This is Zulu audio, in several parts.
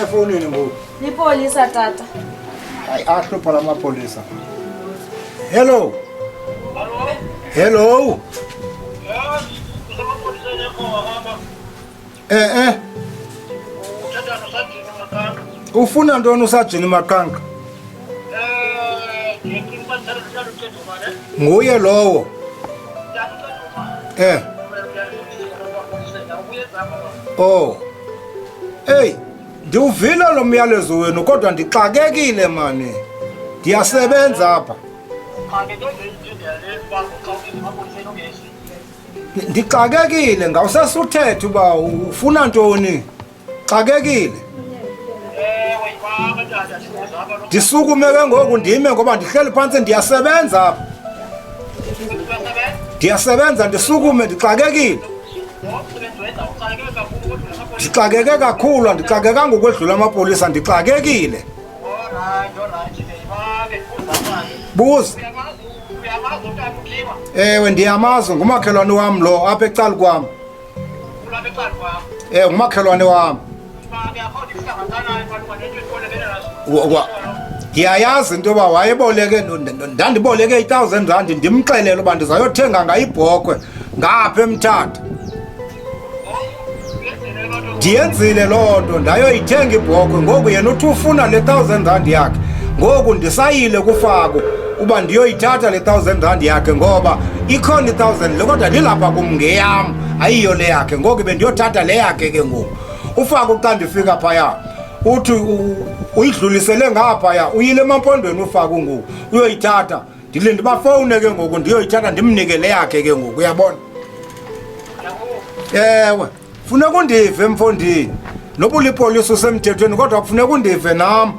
efonini ngoku? Lipolisa tata. Hayi ahlupha la mapolisa. Hello. Hello. Ufuna ntoni usajini Makanga? Nguye lowo. Oh. Hey, ndiwuvile lo myalezo wenu kodwa ndixakekile mani. Ndiyasebenza apha. Ndixakekile ngawusasuthetha uba ufuna ntoni. Xakekile. Ndisukume ke ngoku ndime ngoba ndihleli phantsi ndiyasebenza apha. Ndiyasebenza ndisukume ndixakekile. Ndixakeke kakhulu andixakekanga ngokwedlula amapolisa ndixakekile. Buza. Ewe ndiyamazi ngumakhelwane wam lo apha ecala kwam. Ngumakhelwane wam. Ndiyayazi into yoba wayeboleke ndandiboleke 1,000 rand ndimxelele uba ndizayothenga ngayibhokhwe ngapha eMthatha. Ndiyenzile loo nto ndayoyithenga ibhokhwe ngoku yena uthi ufuna le 1,000 rand yakhe. Ngoku ndisayile kuFako uba ndiyoyithatha le 1,000 rand yakhe ngoba ikhona 1,000 le kodwa lilapha kum ngeyam ayiyo le yakhe. Ngoku bendiyothatha le yakhe ke ngoku. uFako xa ndifika phaya uthi uyidlulisele ngaphaya uyile emampondweni uFako ngoku uyoyithatha ndilinde bafowune ke ngoku ndiyoyithatha ndimnike le yakhe ke ngoku uyabona. Ewe funeka undive emfondini noba ulipolisa usemthethweni kodwa kufuneka undive nam.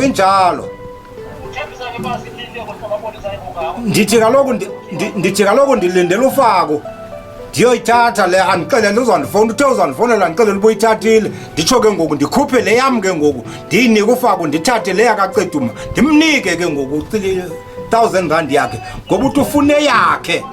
Injalo ndithi kaloku ndilindele uFako ndiyoyithatha le andixelele uzandifowuna uthe uzandifowunela ndixelele ubuyithathile nditsho ke ngoku ndikhuphe le yam ke ngoku ndiyinike uFako ndithathe le yakaceduma ndimnike ke ngoku 1,000 rand yakhe ngoba uthi ufune yakhe.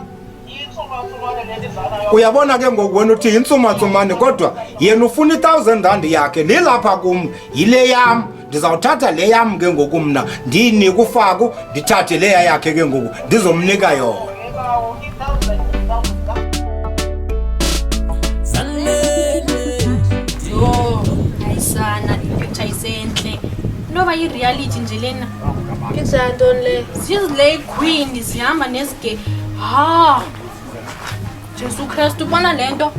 Uyabona ke ngoku wena uthi yintsumatsumane kodwa yena ufuna 1,000 rand yakhe lilapha kum yile yam ndizawuthatha le yam ke ngoku mna ndiyinike uFako ndithathe le yakhe ke ngoku ndizomnika yona. Ayisana ipicture isenhle noba ireality nje lena picture yantoni le zizile queen zihamba nezige Jesu Kristu ubona lento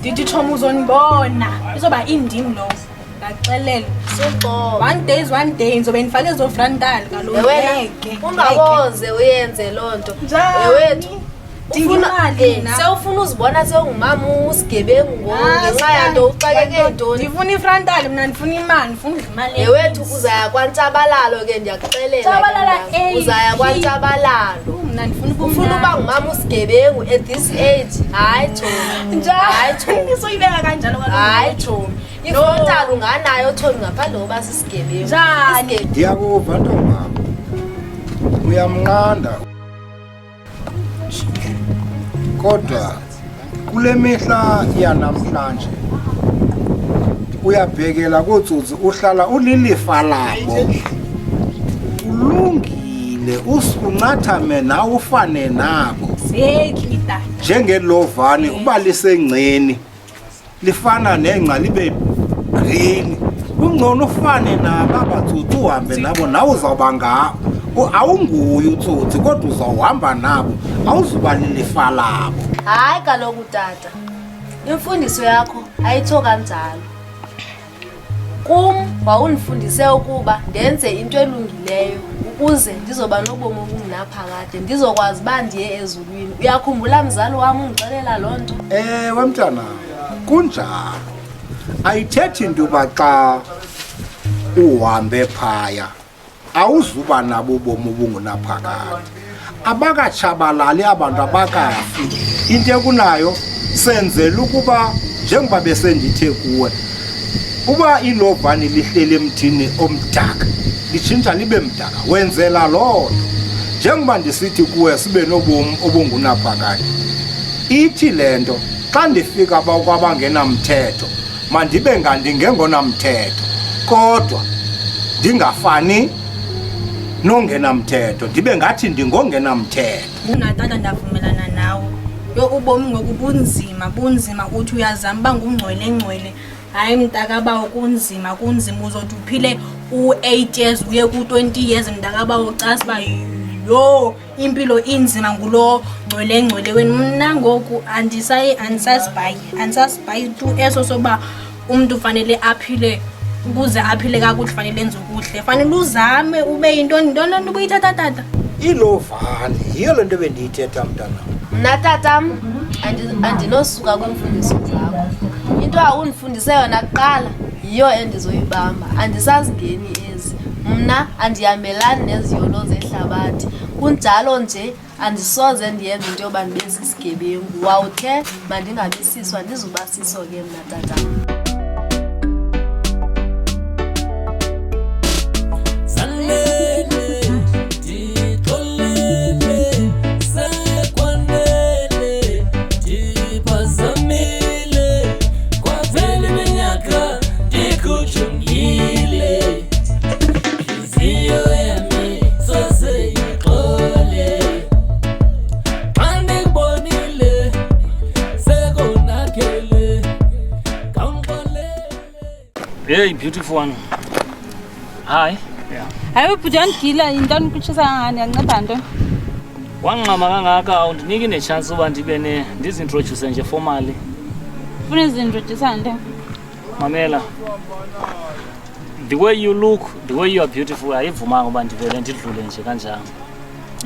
ndithi Thomo uzonibona izoba indimi lo ngaxelela soxo one day ngizobe ngifake zo frontal kaloku ngeke ungaboze uyenze lonto ewethu sewufuna uzibona sewungumama usigebengu ngenxa yanto uxakeke ntoni. Ndifuna ifrontal mna ndifuna imali ndifuna imali ewethu uzaya kwaNtsabalalo ke ndiyakuxelela uzaya kwaNtsabalalo mna ndifuna ufuna uba ngumama usigebengu at this age hayi Thomi hayi Thomi isoyibeka kanjalo kaloku hayi Thomi ifrontal unganayo Thomi ngaphandle koba sisigebengu njani ndiyakuva ntomama uyamnqanda kodwa kule mihla yanamhlanje uyabhekela kotsotsi uhlala ulilifa labo ulungile usunqathame nawe ufane nabo seklita njengelovani uba lisengceni lifana nengca libe green ungcono ufane nabo abatsotsi uhambe nabo nawe uzawuba ngabo awunguye utsotsi kodwa uzawuhamba nabo awuzuba lilifa labo. Hayi kaloku tata imfundiso yakho ayitho kanjalo kum wawundifundise ukuba ndenze into elungileyo ukuze ndizoba nobomi obungunaphakade ndizokwazi uba ndiye ezulwini. Uyakhumbula mzali wam ungixelela loo nto? Ewe mntana kunjalo ayithethi into uba xa uhambe phaya awuzuba nabo ubomi obungunaphakade abakatshabalali abantu abakafi. Into ekunayo senzela ukuba njengoba besendithe kuwe uba ilovani lihlele emthini omdaka litshintsha libe mdaka wenzela loo nto njengoba ndisithi kuwe sibe nobomi obungunaphakade ithi le nto xa ndifika kwabangenamthetho mandibe ngandingengonamthetho kodwa ndingafani nongenamthetho ndibe ngathi ndingongenamthetho. Unatata ndavumelana nawe. Yo ubomi ngoku bunzima uthi uyazama uba ngungcwele. Hayi mntakabawo kunzima uzothi uphile u-8 years uye ku-20 years mntakabawo ucasa uba yo impilo inzima ngulo ngcwele wena. Mna ngoku andisasibhayi tu eso soba umntu ufanele aphile ukuze aphile kakuhle fanele enze ukuhle fanele uzame ube yintoni ntoni ubuyithatha tata ilovani yiyo le nto bendiyithetha mntana. Mna tatam andinosuka kwiimfundiso zakho. Into awundifundise yona kuqala yiyo endizoyibamba. Andisazingeni ezi. Mna andihambelani neziyolo zehlabathi. Kunjalo nje andisoze ndiyenze into yoba ndibe sisigebengu. Wawuthe mandingabisiswa ndizuba siso ke mna tatam. Hey, beautiful one. Hi. Yeah. Hayi ubhuti gila intoni ukuchisa ngani yanceda nto? Wanqama kangaka awundiniki nechance uba ndizintroduce nje formally. Ufuna izintroduce nto? Mamela. The way you look, the way you are beautiful, ayivumanga uba ndivele ndidlule nje kanjalo.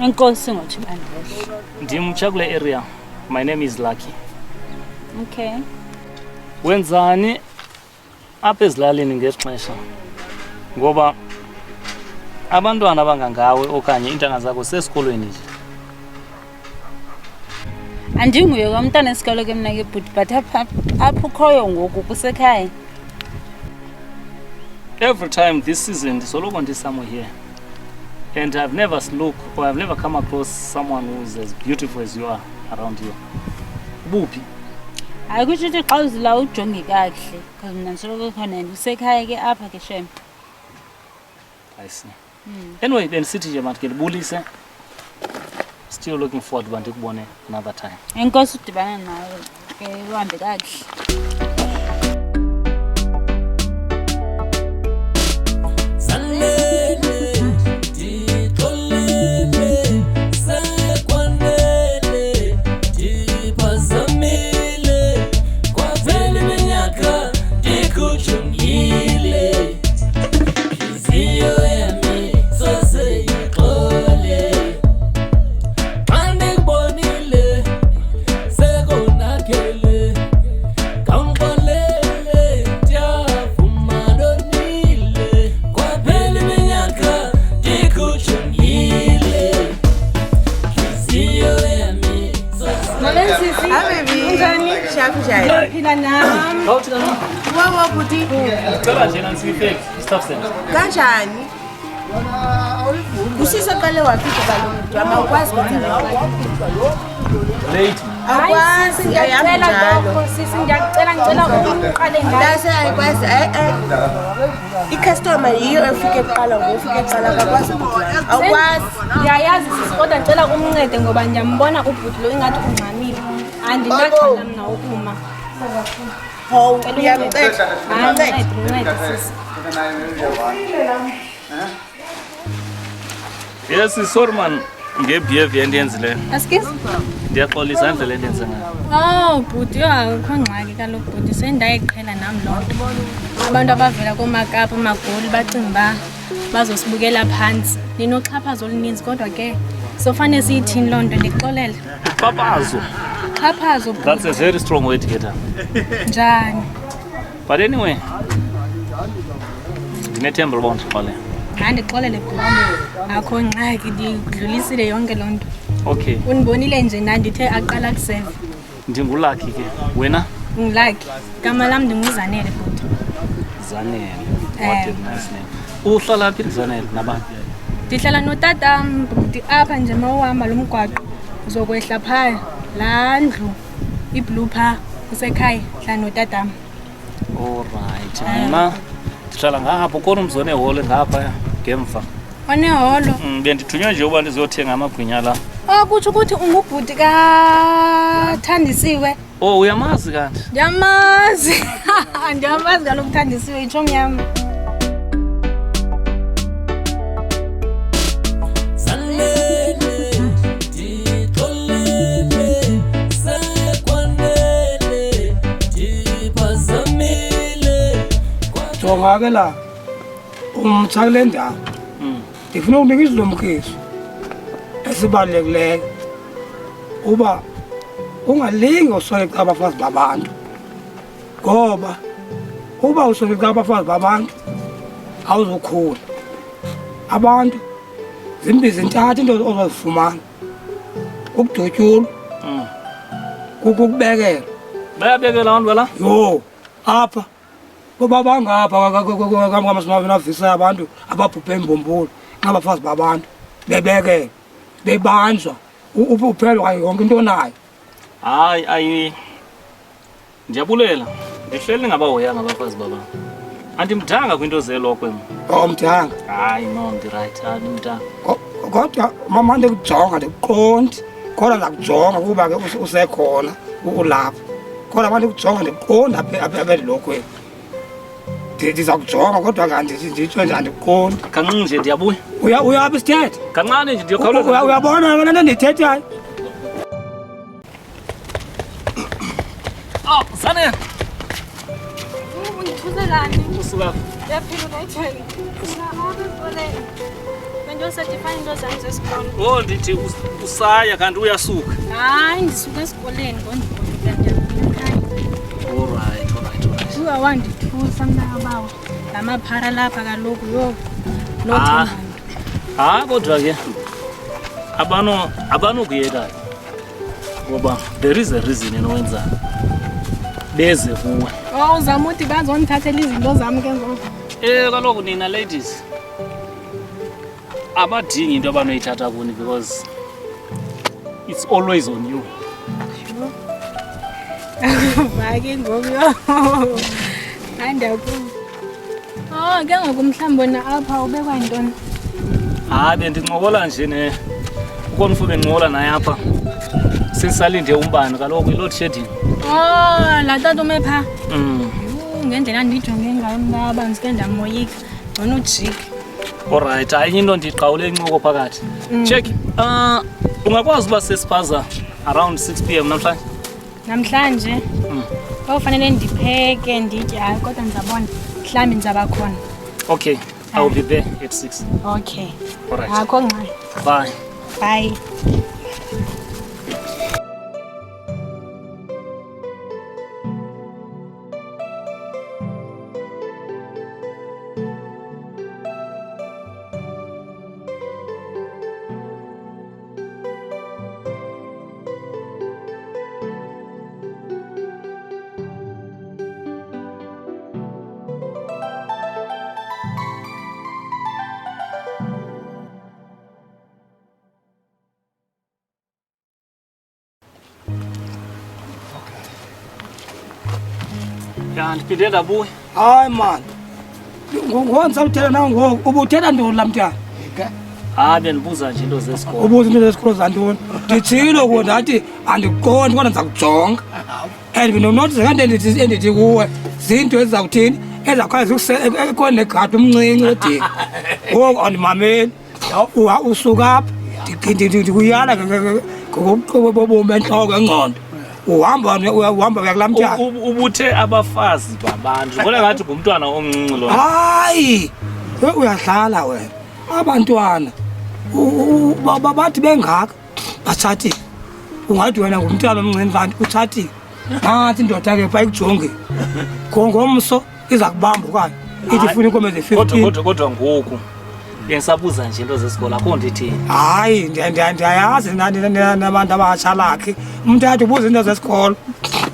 Enkosi ngothi bandehle. Ndimtsha kule area. My name is Lucky. Okay. Wenzani apha ezilalini ngexesha ngoba abantwana abangangawe okanye iintanga zakho sesikolweni nje. Andinguye kwamntana esikolo ke mna ke bhuti but apho ukhoyo ngoku kusekhaya. Every time this season ndisoloko ndisomewhere here and I've never come across someone who's as beautiful as you are around here. Buphi? Hayi kusho ukuthi xa uzila ujonge kahle because mina ndisoloko khona usekhaya ke apha ke shem. I see. Anyway, bendisithi nje manje ngibulise. Still looking forward to ndikubone another time. Enkosi udibana nawe ke uhambe kahle. Phila nami. Wawa buti. Ngicela nje nansifike staff center. Kanjani? Usisa qale wafika balonto abakwazi kwenza Late. akwazi Ngiyacela lokho sisi ngiyacela ngicela uqale ngayo. Lase ayikwazi icustomer yiyo efike eqala ngofike eqala akwazi akwazi Ngiyayazi sisi kodwa ngicela umncede ngoba ngiyambona ubhuti lo ingathi ungxamile. Andinaxhala mina ukuma. Hawu uyamcela Ngicela sisi. Yes, sorry man. Ngebehavior endiyenzileyo. Excuse? Ndiyaxolisa indlela endenze ngayo. Bhuti akho ngxaki kaloku bhuti sendayiqhela nami lonto. Abantu abavela komakapa magoli bacinga bazosibukela phansi. Ninoxhaphazo oluninzi kodwa ke sofane siyithini lonto ndixolele. Papazo. Xhaphazo. That's a very strong way to get her. Njani? But anyway, ndinethemba loba undixolele. Ndixolele bhuti. Akho ngxaki ndidlulisile yonke lonto. Okay. Unibonile nje ndithe aqala kuseve. Ndingulaki ke. Wena? Ngilaki. Igama lami ndinguzanele bhuti. Zanele. What a nice name. Uhlala phi Zanele nabantu? Ndihlala notata bhuti apha nje mawuhamba lo mgwaqo uzokwehla phaya laa ndlu iblue pha usekhaya hlala notatam. Alright. Mna ndihlala ngapha ukona umzone ehole ngapha ngemva. Oneholo. Bendithunywe nje uba ndizothenga amagwinya la. Kutsho ukuthi ungubhuti kaThandisiwe. Oh, uyamazi kanti? Ndiyamazi. Ndiyamazi kaloku uThandisiwe itshomi yam. Jonga ke la umtha kule ndawo ndifuna ukunika isilumkiso esibalulekileyo uba ungalingi usweleka abafazi babantu, ngoba uba usweleka abafazi babantu awuzokhula. Abantu zimbili zintathu into ozozifumana: ukudutyulwa, ukubekela. Bayabekela abantu bala? Yho, apha kuba bangapha kamasinavisayo abantu ababhubhe embumbulu ngabafazi babantu bebekele bebanjwa uphelwa yonke into nayo. Hayi ndiyabulela, ndihleli ngabahoyanga abafazi babantu. Andimdanga kwinto zelokwe mna. Mdanga? Hayi no, ndirayithi andimdanga. Kodwa mama ndikujonga ndikuqondi, kodwa ndakujonga kuba ke usekhona ulapha. Kodwa mama ndikujonga ndikuqondi apha elokweni. Ndiza kujonga kodwa kanti nditsho nje andikuqondi. Kancinci nje ndiyabuya. Uyaphi isithethe? Kancane nje ndiyokhawuleza. Uyabona ke nento ndiyithethayo? Oh, Zanele. Ungithuselani? Usuka. Ndiyaphila unayitheni. Bendiyosatifana into zam zesikolo. Oh, ndithi usaya kanti uyasuka. Hayi, ndisuka esikoleni ngondibona ndiyaphila. Alright. Uba wandithusa mntakabawo la maphara lapha kaloku yho nothembana. Kodwa ke abanokuyeka ngoba there is a reason enowenza beze kuwe. Uzama uthi bazondithathela izinto zami ke ngoku. Kaloku nina ladies abadingi into abanoyithatha kuni because it's always on you. Vake ngoku yho. Andaku. Ke ngoku mhlawumbe na apha ubekwa yintoni? Bendincokola nje ukonfu bencokola naye apha. Sisalinde umbane kaloku i-load shedding. La tata ume pha. Ngendlela ndijonge ngayo mntaba ndike ndamoyika. Ngona ujika. Alright, hayi into ndiqhawule incoko phakathi. Check. Ungakwazi uba sesiphaza around 6 PM namhlanje? Namhlanje kufanele ndipheke nditye, hayi kodwa ndizabona mhlawumbi ndizaba khona. Okay, I will be there at 6. Okay. Alright. Akho ngxaki. Bye. Bye. Ndiphinde ndabuya. Hayi man, ngokwenza uthetha nawe ngoku ubuthetha ntoni la mntana? Bendibuza nje into zesikolo. Ubuza into zesikolo zantoni? Ndithilo kuwe ndathi andiqondi kodwa ndiza kujonga. And benonotice kanti endithi kuwe zinto ezizawuthini ezakwazi ekweni negadi umncinci wedini. Ngoku andimameli usuka apha ndikuyala ngobuqobo bobomi entloko engqondo. Uhamba uyakulaa mntana. Ubuthe abafazi babantu kodwa ngathi ngumntwana omncinci lo. Hayi, uyadlala wena. Abantwana bathi bengaka batshatile. Ungathi wena ngumntwana omncinci kanti utshatile. Nathi indoda ke pha ikujonge. Ngomso iza kubamba okanye ithi ifuna inkomo eze-15. Kodwa ngoku ngisabuza nje into zesikolo akho ndithini. Hayi, ndiyayazi nabantu abatsha lakhe. Umuntu athi ubuza into zesikolo.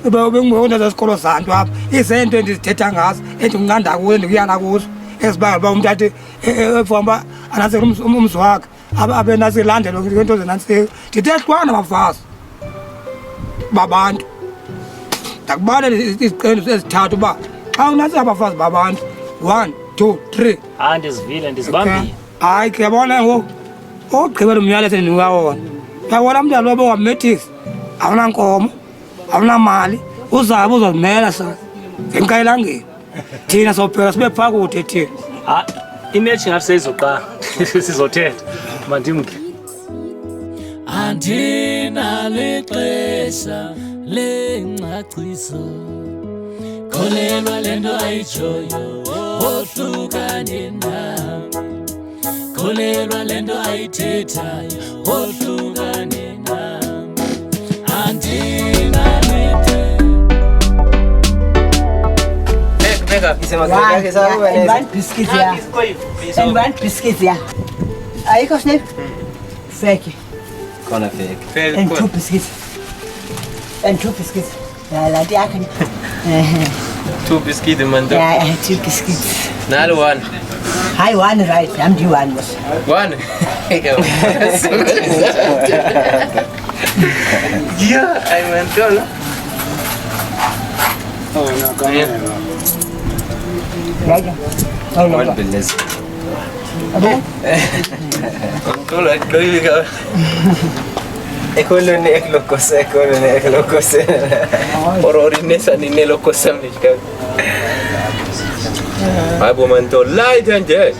Ubengibona zesikolo zantu apha. Izento endizithetha ngazo endinqanda kuwe ndikuyala kuzo. Ezibangela uba umuntu athi efamba anantsika umzi wakhe abe nasilandelo into zenantsika. Ndithe hlwana bafazi babantu. ndakubalela iziqendiso ezithathu uba xa unatsa abafazi babantu 1 2 3 hayi ndizivile ndizibambile. hayi ke yabona ngoku ogqibela umyalezo endinikawona uyabona mntana lobo wamethisi awunankomo awunamali uzabe uzozimela sa ngenxa elangeni thina sophela sibe phaa kude thina. Imetshi ngathi seyizoqala sizothetha mandimke. Andinalixesha lengcaciso kholelwa lento ayitshoyo ohlukane nami kholelwa lento ayithethayo ohlukane nami andinalixesha. One biscuit ya. And one biscuit ya. Ayikho snap. Fake. Khona fake. And 2 biscuits. And 2 biscuits. La dia kan. 2 biscuits man. Yeah, 2 biscuits. Nalo 1. Hi, 1 right. I'm the 1 was. 1. Yeah, I went down. Oh, no, come here. Right. Oh, no. What business? Okay. Kalau kau juga. Ekolone eklokose. Ororine sanine lokose mika. Abu manto lai janje.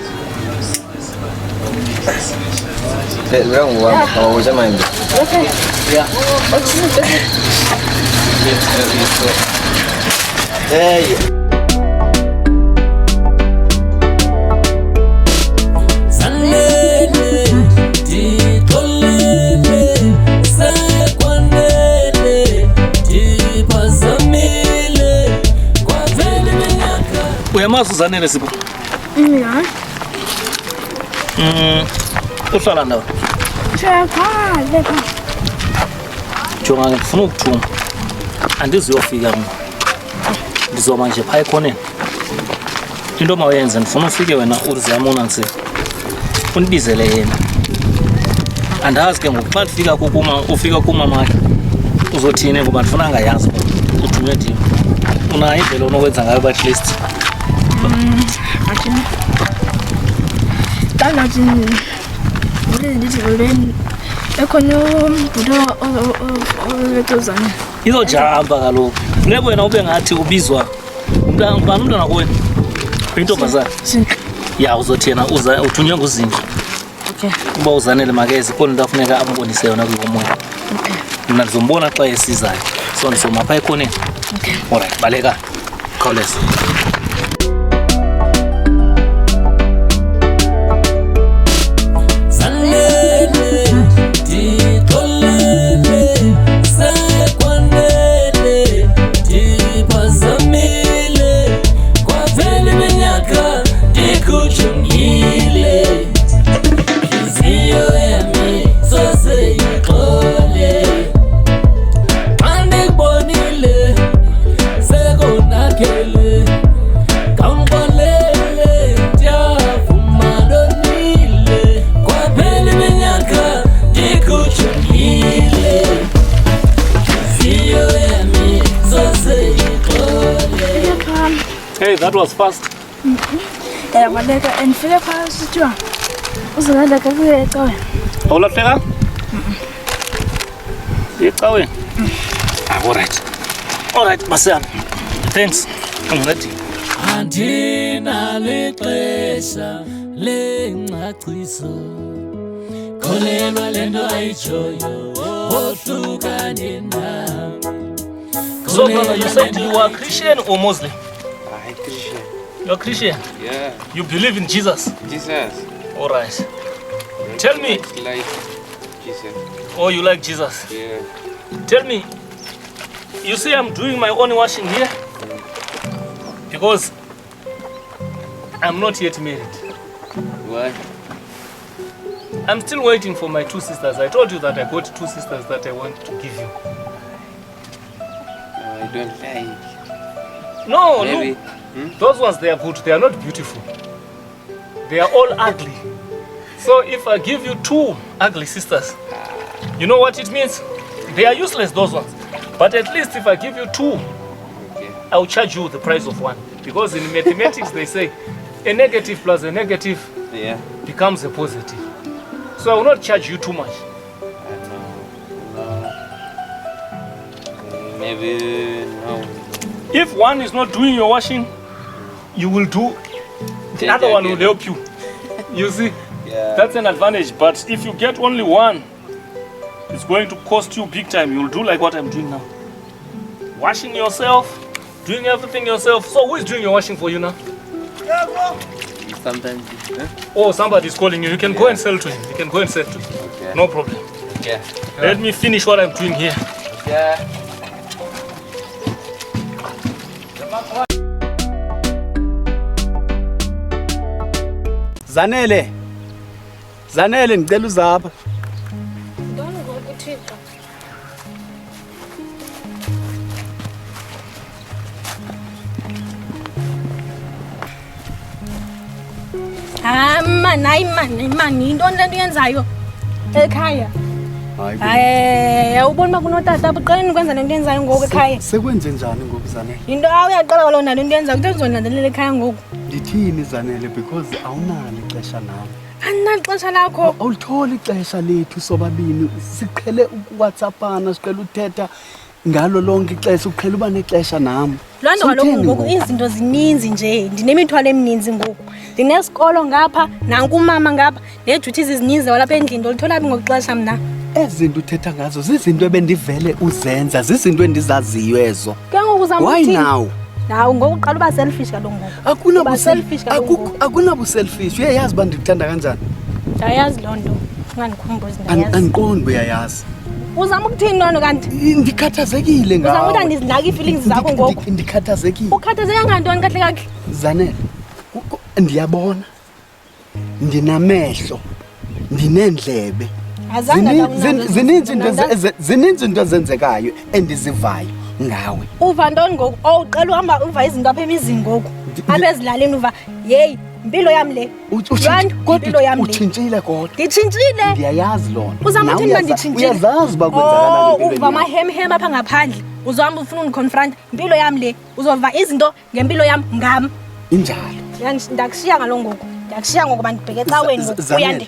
Belum mau zaman ini. Okay. Ya. Hey. Uyamazi Zanele Sipho? Yeah. Uhlala ndawo? Shekhala. Jonga ngifuna ukuthuma. Andizuyofika mina. Ndizoma nje phaya ekhoneni. Into mawenze ndifuna ufike wena uzamona nsi. Unibizele yena. Andazi ke ngoku xa ufika ufika kumamakhe. Uzothini ngoba ndifuna angayazi uthunywe thina. Unayo indlela onokwenza ngayo at least. Actually, that not in this already. Ekhona ubudo Zanele. Izojamba kaloku. Funeka wena ube ngathi ubizwa umntana kwenu. Intombazana. Ya uzothena uthunywe nguzinja. Okay. Uba uZanele makeze khona into afuneka ambonise yona kuyomoya. Okay. Mina ndizombona xa esizayo. So ndizoma phaa ekhoneni. Okay. Alright, baleka. Khawuleza. Hey, that was fast. Yeah, but like and feel fast too. Also like a good going. All of them? It's going. All right, Marcel. Thanks. I'm ready. Andinalixesha lengcaciso kholelwa lento ayitshoyo ohlukane nami. So, brother, you said you are Christian or Muslim? I'm Christian. You're Christian? Yeah. You believe in Jesus? Jesus. All right. Tell me. Like Jesus. Oh, you like Jesus? Yeah. Tell me. You see, I'm doing my own washing here because I'm not yet married. Why? I'm still waiting for my 2 sisters. I told you that I got 2 sisters that I want to give you. I don't like. No, Maybe. look. Those ones, they are good. They are not beautiful. They are all ugly. So if I give you 2 ugly sisters, you know what it means? They are useless, those ones. But at least if I give you 2 I'll charge you the price of one. Because in mathematics they say a negative plus a negative becomes a positive. So I will not charge you too much. No. Maybe no. If one is not doing your washing, you will do. The other one will help you. You see? Yeah. That's an advantage. But if you get only one, it's going to cost you big time. You'll do like what I'm doing now. Washing yourself, doing everything yourself. So who is doing your washing for you now? Sometimes. Oh, somebody's calling you. You can go and sell to him. You can go and sell to him. Okay. No problem. Yeah. Let me finish what I'm doing here. Yeah. Zanele ngicela uzapha. mani yintoni le nto yenzayo ekhaya? Hayi ubona uba kunotata uqaleni ukwenza le nto yenzayo ngoku ekhaya. Sekwenze njani ngoku Zanele? Yinto uyaqala kaloku nale nto yenzayo kuthi ndizolandelela ekhaya ngoku. Ndithini Zanele because awunalo ixesha nami. Andinalo ixesha lakho. Awulitholi ixesha lethu sobabini. Siqhele ukuWhatsAppana, siqhele uthetha ngalo lonke ixesha, uqhele uba nexesha nami. Loo nto kaloku ngoku izinto zininzi nje, ndinemithwalo emininzi ngoku. Ndinesikolo ngapha, nanku umama ngapha, nee-duties zininzi walapha endlini, ndolithola phi ngokuxesha mna? Ezinto uthetha ngazo zizinto ebendivele uzenza, zizinto endizaziyo ezo. Ke ngoku uzama Why ukuthini? now? Nawo ngoku uqala uba selfish kaloku ngoku. Akunabu-selfish. Uyayazi uba ndikuthanda kanjani? Ndiyayazi loo nto, ungandikhumbuzi ndiyayazi. Andiqondi uba uyayazi. Uzama ukuthini loo nto kanti? Ndikhathazekile ngawe. Uzama ukuthi andizinaki ii-feelings zakho ngoku. Ndikhathazekile. Ukhathazeka ngantoni kahle kahle? Zanele, ndiyabona, ndinamehlo, ndineendlebe. Zininzi into ezenzekayo endizivayo ngawe. Uva ntoni ngoku? Oh, uqala uhamba uva izinto apha emizini ngoku. Apha ezilalini uva, yeyi, impilo yam le. Impilo yam le. Utshintshile kodwa. Nditshintshile? Ndiyayazi loo nto. Uzama uthini uba nditshintshile? Uyazazi uba kwenzakalani empilweni uva amahemhem apha ngaphandle. Uzohamba ufuna undiconfront. Impilo yam le. Uzova izinto ngempilo yam ngam. Injalo. Ndakushiya ngalo ngoku. Ndakushiya ngoku uba ndibheke ecaweni ngoku. Uyande.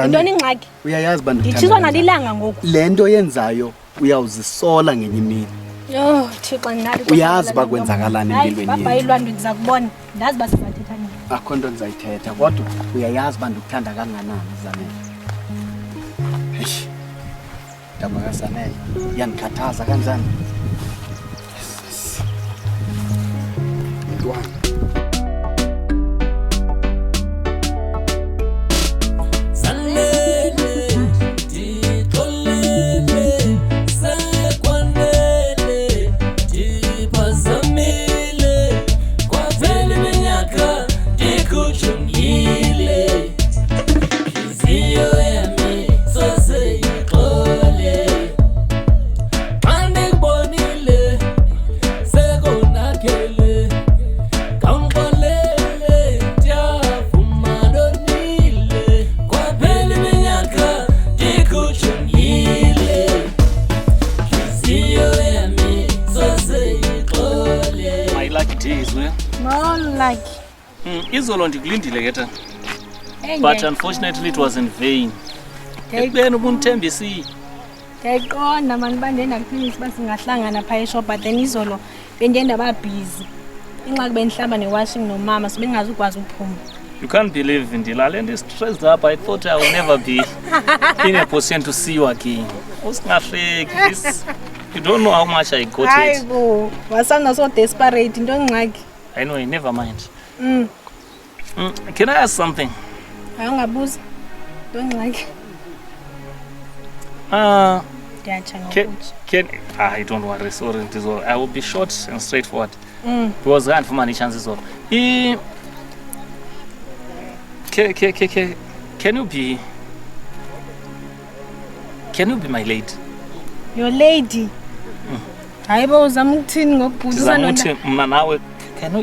Yintoni ingxaki? Uyayazi uba nditshiswa nalilanga ngoku. Le nto yenzayo uyawuzisola ngenye imini. Yho, Thixo ndinali. Uyazi uba kwenzakalani empilweni yethu. Baba ilwandwe ndiza kubona. Ndazi uba sizathetha nini. Akho nto ndizayithetha kodwa uyayazi uba ndikuthanda kanganani Zanele. Eish, ndaba kaZanele yandikhathaza kanjani. Mntwana. Izolo ndikulindile ke tana. But unfortunately it was in vain. Ekubeni ubundithembisile. Ndiyayiqonda mani uba ndendakuphilisa uba singahlangana phaya eshop but then izolo bendiye ndaba busy. Ingxaki bendihlamba ne-washing nomama so bengazukwazi uphuma. You can't believe ndilale ndi-stressed up. I thought I will never be in a position to see you again. Usingahleki this. You don't know how much I got it. Hayi bo, wasanda so desperate into ngxaki. Anyway, never mind. Can I ask something? Ayungabuza. Don't like. Don't worry, sorry. I will be short and straightforward. Because I for many chances of. Can you be my lady? Your lady? Hayi bo uzama ukuthini ngokubhuza nawe.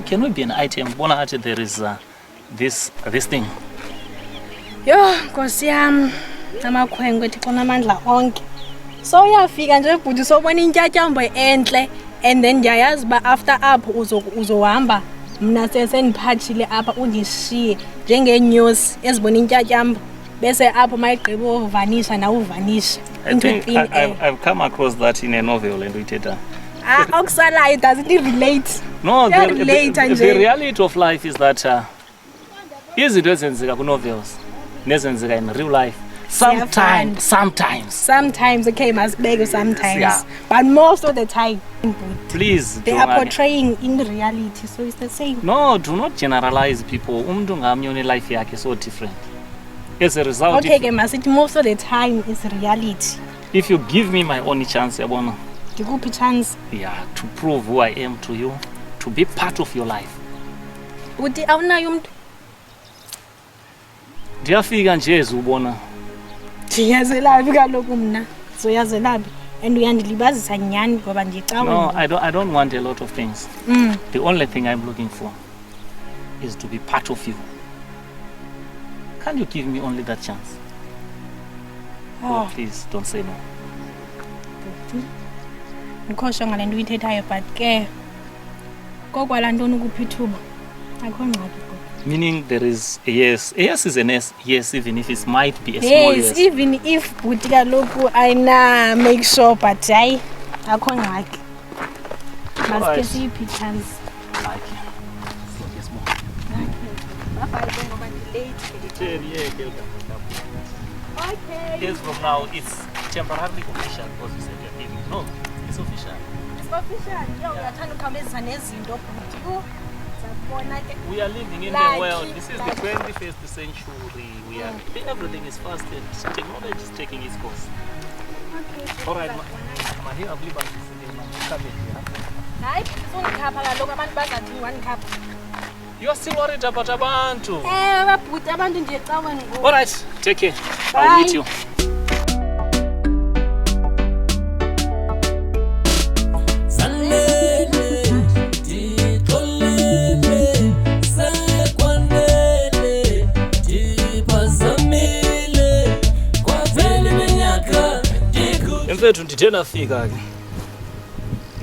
Can we be an item? Bona athi there is this thing. Yo, Nkosi yami. Amakhwenkwe ethi khona amandla onke. So uyafika nje ebhuti sobona intyatyambo enhle and then ndiyayazi uba after apho uzohamba mna sendiphathile apha undishiye njengeenyosi ezibona intyatyambo bese apho mayigqiba uvanisha nawuvanisha into thin air. I've come across that in a novel and uyithetha. Okusalayo does it relate? No, the reality of life is that izinto ezenzeka ku-novels nezenzeka in real life sometimes okay masibeke sometimes yeah. But most of the time please they are portraying in reality, so it's the same. No, do not generalize people. Umuntu ngamnye une life yakhe so different. As a result, okay ke masithi most of the time is reality. If you give me my only chance yabona, ndikuphi chance? Yeah, to prove who I am to you, to be part of your life. Uthi awunayo umuntu? Ndiyafika nje ubona. Ndiyazelabi kaloku mna. Zoyazelabi and uyandilibazisa nyani ngoba ndicawa. No, I don't want a lot of things. The only thing I'm looking for is to be part of you. Can you give me only that chance? Oh, please don't say no. Ngikhohlwa ngale nto uyithethayo but ke kokwala ntoni ukuphi ithuba akho ngxaki. Meaning there is a yes. A yes is an yes, even if it might be a small yes. Yes, even if buti kaloku ayina make sure but hayi akho ngxaki. Masike siyiphi chance. Okay. Bye-bye ngoba ndi-late. Okay. Yes, from now it's temporarily official because you said you're leaving. No, it's official. It's official. Yo, uyathanda ukhawulezisa nezinto futhi. We are living in the world. This is the 21st century. Everything is fast and technology is taking its course. Okay. All right, Maria, I believe I'm You are still worried about abantu. All right, take care. Bye. I'll meet you. Mfethu ndithe nafika ke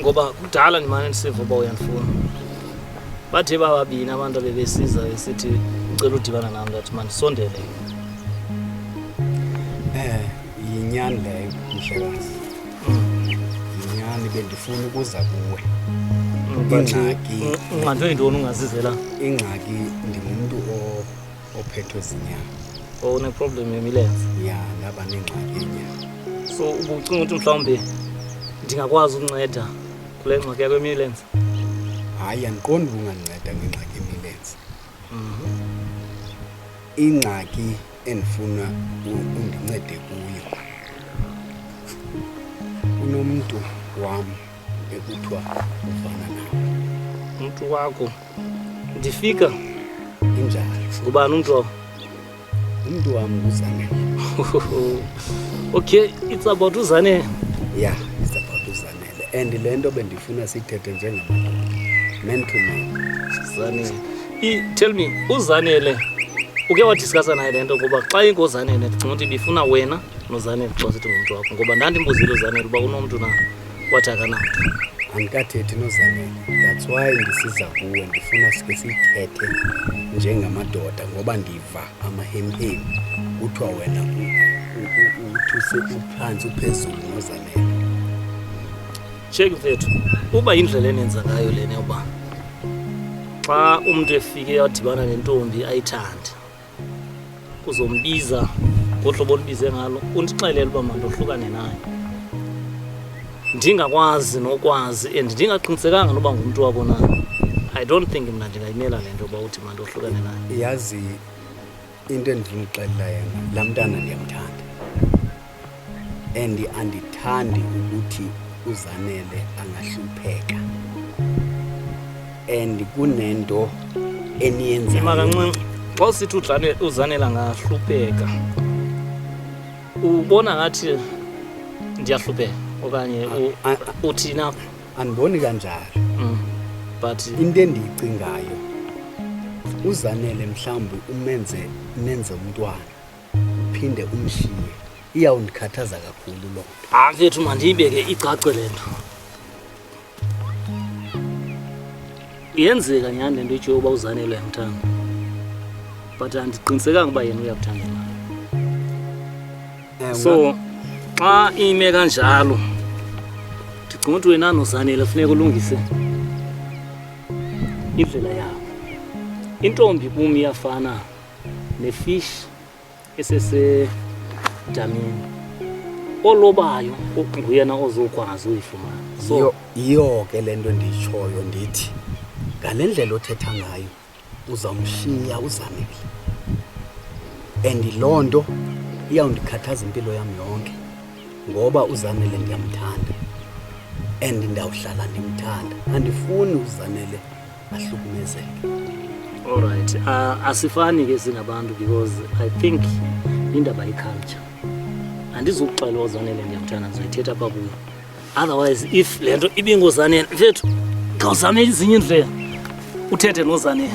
ngoba kudala ndimane ndisiva uba uyandifuna. Bathe bababini abantu bebesiza esithi ucela udibana nami ngathi mandisondele. Yinyani leyo mhlekazi. Yinyani bendifuna ukuza kuwe. Ingxaki unganto yintoni ungazizela? Ingxaki ndingumuntu ophethwe zinyama. Une problem yemilenze? Ya, ngaba nengxaki yenyama. So ubucinga ukuthi mhlawumbe ndingakwazi ukunceda kule ngxaki yakho yemilenze? Hayi, andiqondi unganceda ngengxaki yemilenze. Ingxaki endifuna undincede kuyo. Unomuntu wam ekuthiwa ufana nawe. Umuntu wakho? Ndifika? Injalo. Ngubani umuntu wakho? Umuntu wam uZanele. Okay, it's about Zanele. Yeah, it's about Zanele. And le nto bendifuna sithethe njengamadoda. Man to man. Zanele. Tell me, uZanele uke wadiscussa naye le nto ngoba xa ingozanele ndicinga ukuthi bifuna wena noZanele xa sithi ngumuntu wakho ngoba ndandimbuzile uZanele uba unomntu na wathi akanawo. Andikathethi noZanele. That's why ndisiza kuwe ndifuna sike sithethe njengamadoda ngoba ndiva amahemhem kuthiwa wena uthuse uphansi uphezulu noZanele. Check mfethu, uba indlela enenza ngayo lena uba xa umuntu efike yadibana nentombi ayithande uzombiza ngohlobo olubize ngalo undixelele uba mandohlukane naye. Ndingakwazi nokwazi and ndingaqinisekanga noba ngumuntu wabo na. I don't think mna ndingayimela le nto uba uthi mandohlukane naye. Yazi into endifuna ukuxelela yena, laa mntana ndiyamthanda and andithandi ukuthi uZanele angahlupheka and kunento eniyenza kancinci xa usithi uZanele angahlupheka ubona ngathi ndiyahlupheka okanye uthina? Andiboni kanjalo. But into endiyicingayo uZanele mhlawumbi nenze umntwana uphinde umshiye iyawundikhathaza kakhulu lo nto. Mfethu mandiyibeke icace le nto. Yenzeka nyani lento itsho uba uZanele uyamthanda. But andiqinisekanga uba yena uyakuthanda naye. So xa ime kanjalo ndicinga ukuthi wena noZanele funeka ulungise indlela yakho. Intombi kum iyafana nefish esesedamini. Olobayo nguyena ozokwazi uyifumana. So iyo ke lento ndiyitshoyo ndithi ngale ndlela othetha ngayo uzamshiya uZanele. And loo nto iyawundikhathaza impilo yami yonke ngoba uZanele ndiyamthanda and ndawuhlala ndimthanda. Andifuni uZanele ahlukumezeke. Alright, asifani ke singabantu because I think indaba yeculture. Andizukuxela uZanele ndiyamthanda ndizoyithetha apha kuyo. Otherwise if lento ibingoZanele mfethu khawuzame ezinye indlela uthethe noZanele.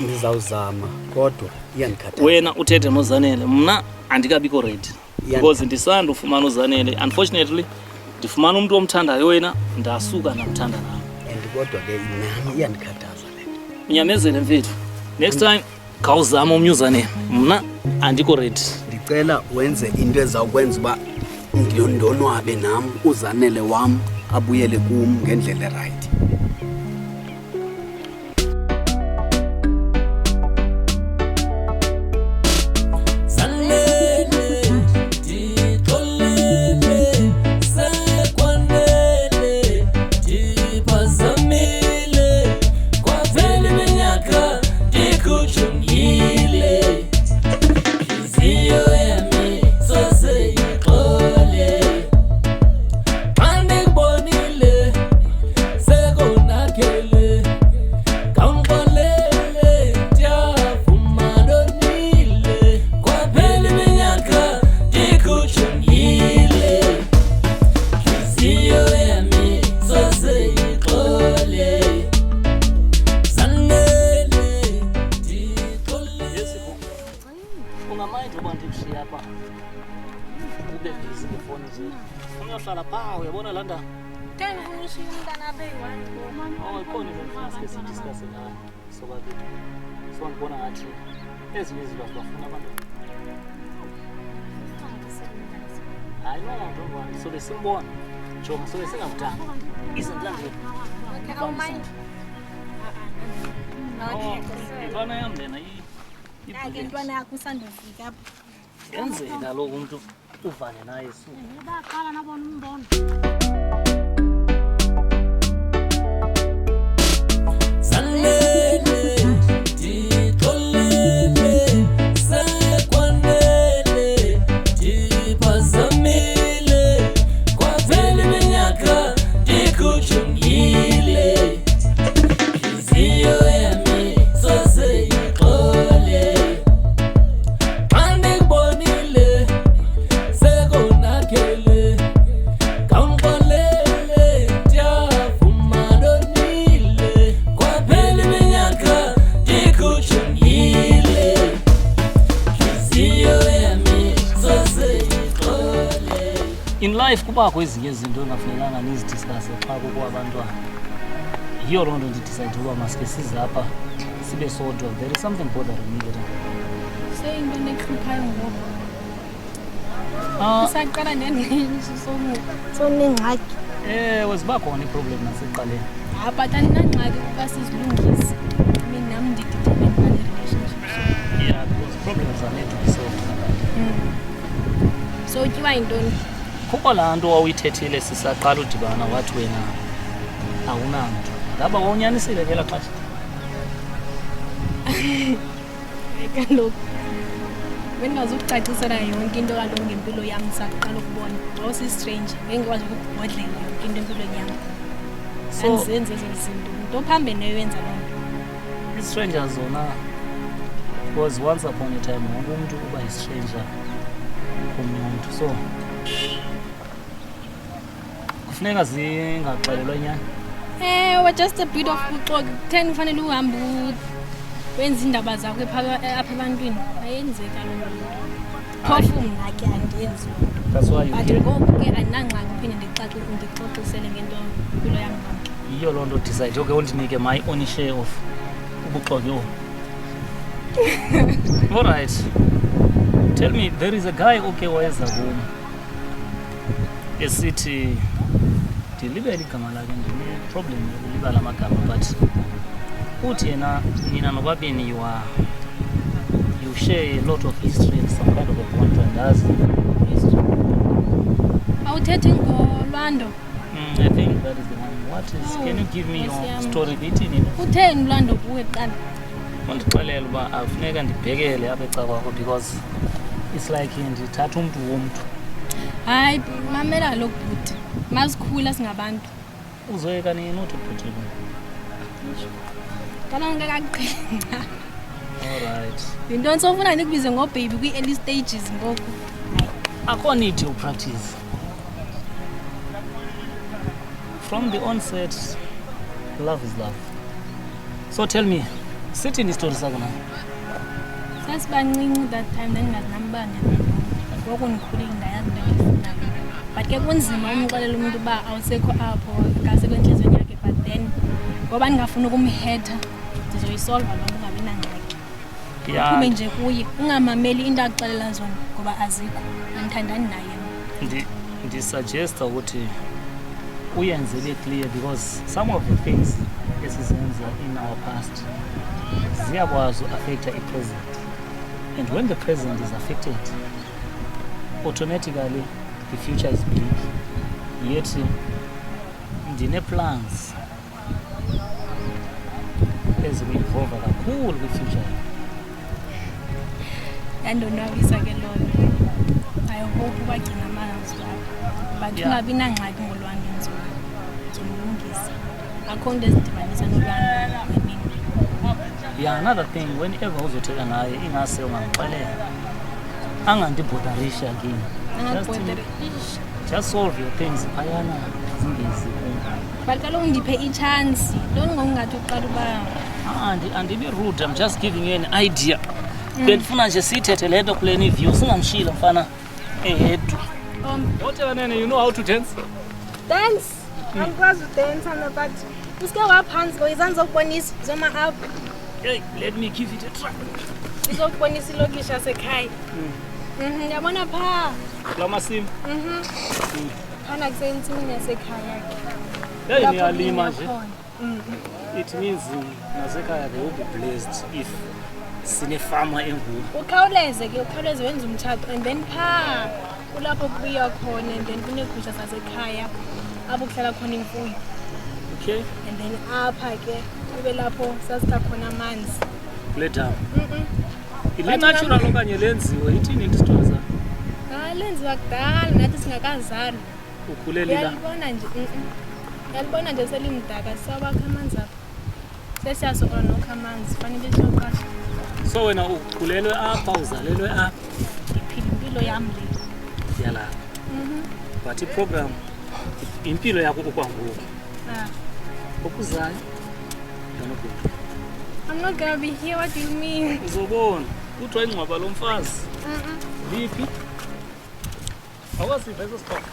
Ndizawuzama kodwa iyandikhathaza. Wena uthethe noZanele, mna andikabikho ready because ndisanda ufumana uZanele. Unfortunately ndifumana umuntu omthandayo wena ndasuka namthanda nawe. And kodwa ke nami iyandikhathaza le. Unyamezele mfethu. Next time khawuzama omnye uZanele. Mna andikho ready. Ndicela wenze into ezawukwenza uba ndiyondonwabe nam uZanele wam abuyele kum ngendlela right. Yenzeka lo umuntu uvane naye su. Baqala nabona umbono. In life kubakho ezinye izinto engafanelanga nizidiscuss phaa kwabantwana. Yiyo loo nto ndidicide uba masike size apha sibe sodwa. There is something bothering me ke. Seyinto nehluphayo ngoku. Usaqala nendlela sonengxaki. Ziba khona iproblem nasekuqaleni. But andinangxaki ukuba sizilungise. Mina nami ndidetermine ngale relationship. Yeah, because problems are meant to be solved. So utyiwa yintoni? Kukho laa nto wawuyithethile sisaqala udibana wathi wena awunamntu. Ngaba wawunyanisile ngela xesha? Kaloku bendingazukucacisela yonke into kaloku ngempilo yam saqala ukubona. Wawusistranger bengikwazi ukubhodlela yonke into empilweni yam. Andizenze ezo zinto. Into ophambene eyenza loo nto. I-strangers zona because once upon a time wonke umuntu uba yi-stranger komnye umntu. So kufuneka zingaxelelwa nyani. Just a bit of uxoki. Kutheni ufanele uhambe wenza indaba zakho apha ebantwini? Ayenzeka loo nto. Phofu mna ke andiyenzi loo nto. That's why you but ngoku ke andinangxaki uphinde ndixoxisele ngento impilo yam. yiyo loo nto decide okay undinike my own share of ubuxoki obu. All right, tell me, there is a guy okay wayeza kum esithi ndilibele igama lakhe, ndine-problem yokulibala amagama, but uthi yena nina nobabini you share a lot of history and some kind of a bond, andazi awuthethi ngolwando. I think that is the one. What is, can you give me your story bithini? Utheni ulwando kuwe qala? Undixelele uba afuneka ndibhekele apha eca kwakho because it's like ndithatha umntu womntu. Hayi mamela kaloku bhuti, masikhula singabantu. Uzoyeka nini uthi ubhuti? Kaloku ngekaqhinqa. Alright. Yintoni sofuna ndikubize ngobaby kwi-early stages ngoku? Akho need you practice. From the onset, love is love. So tell me, sithi ni story sakho na? Sasibancinci that time ndandingazinambane. Ngoku ndikhulile ndayazi into endiyifunayo. But ke kunzima umxelela umuntu uba awusekho apho ngasekho entliziyweni yakhe, but then ngoba ndingafuni ukumhetha ndizoyisolva loo nto ungabi nangxaki. Uphume nje kuye ungamameli into akuxelela zona ngoba azikho, andithandani naye. Ndisuggesta ukuthi uyenze ibe clear because some of the things esizenza in our past ziyakwazi affect the present, and when the present is affected automatically the future is bleak. Yet ndine-plans eziku-involva kakhulu kwi-future. Yandonwabisa ke loo nto. I hope ubagcina amazwi wakho, but ungabi nangxaki ngolwando nzomlungisa. Akho nto ezidibanisa nolwando ngemini. Yeah, another thing, whenever uzothetha naye ingase ungamxelela angandibhodarisha again. Just solve your things phayana zingezi kum. But kaloku ndiphe i-chance. Don't ngokungathi uqala uba andibi rude, I'm just giving you an idea. Bendifuna nje siyithethe le nto kule view, singamshila mfana ehedwa. Whatever nene, you know how to dance? Dance? Angikwazi udansa but uske waphansi ngoyizani zokubonisa zoma-up. Hey, let me give it a try. Izokubonisa ilokishi yasekhaya. Ndiyabona phaa. Kula masimu? Phana kusentsimini yasekhaya ke. Hey, niyalima nje. It means nasekhaya they will be blessed if sinefama enkulu. Ukhawuleze wenza umtshato and then phaa kulapho kubiya khona and then kuneegusha zasekhaya apho kuhlala khona imfuyo. Okay. And then apha ke kube lapho sasikha khona amanzi. Kule damu. Ile natural okanye lenziwe ithini istory zakho? Lenziwa kudala nathi singakazali. Ukhulele la. Yalibona nje selimdaka sisabakha amanzi apha. Sesiyasokola nokha amanzi fanele siyoqasha. So wena ukhulelwe apha uzalelwe apha? Iphila impilo yami le. Yala. But i-program impilo yakho okwangoku. Okuzayo yona kude. I'm not gonna be here, what do you mean? Uzobona kuthiwa ingcwaba lomfazi. Liphi? Awasiva eso sikhathi.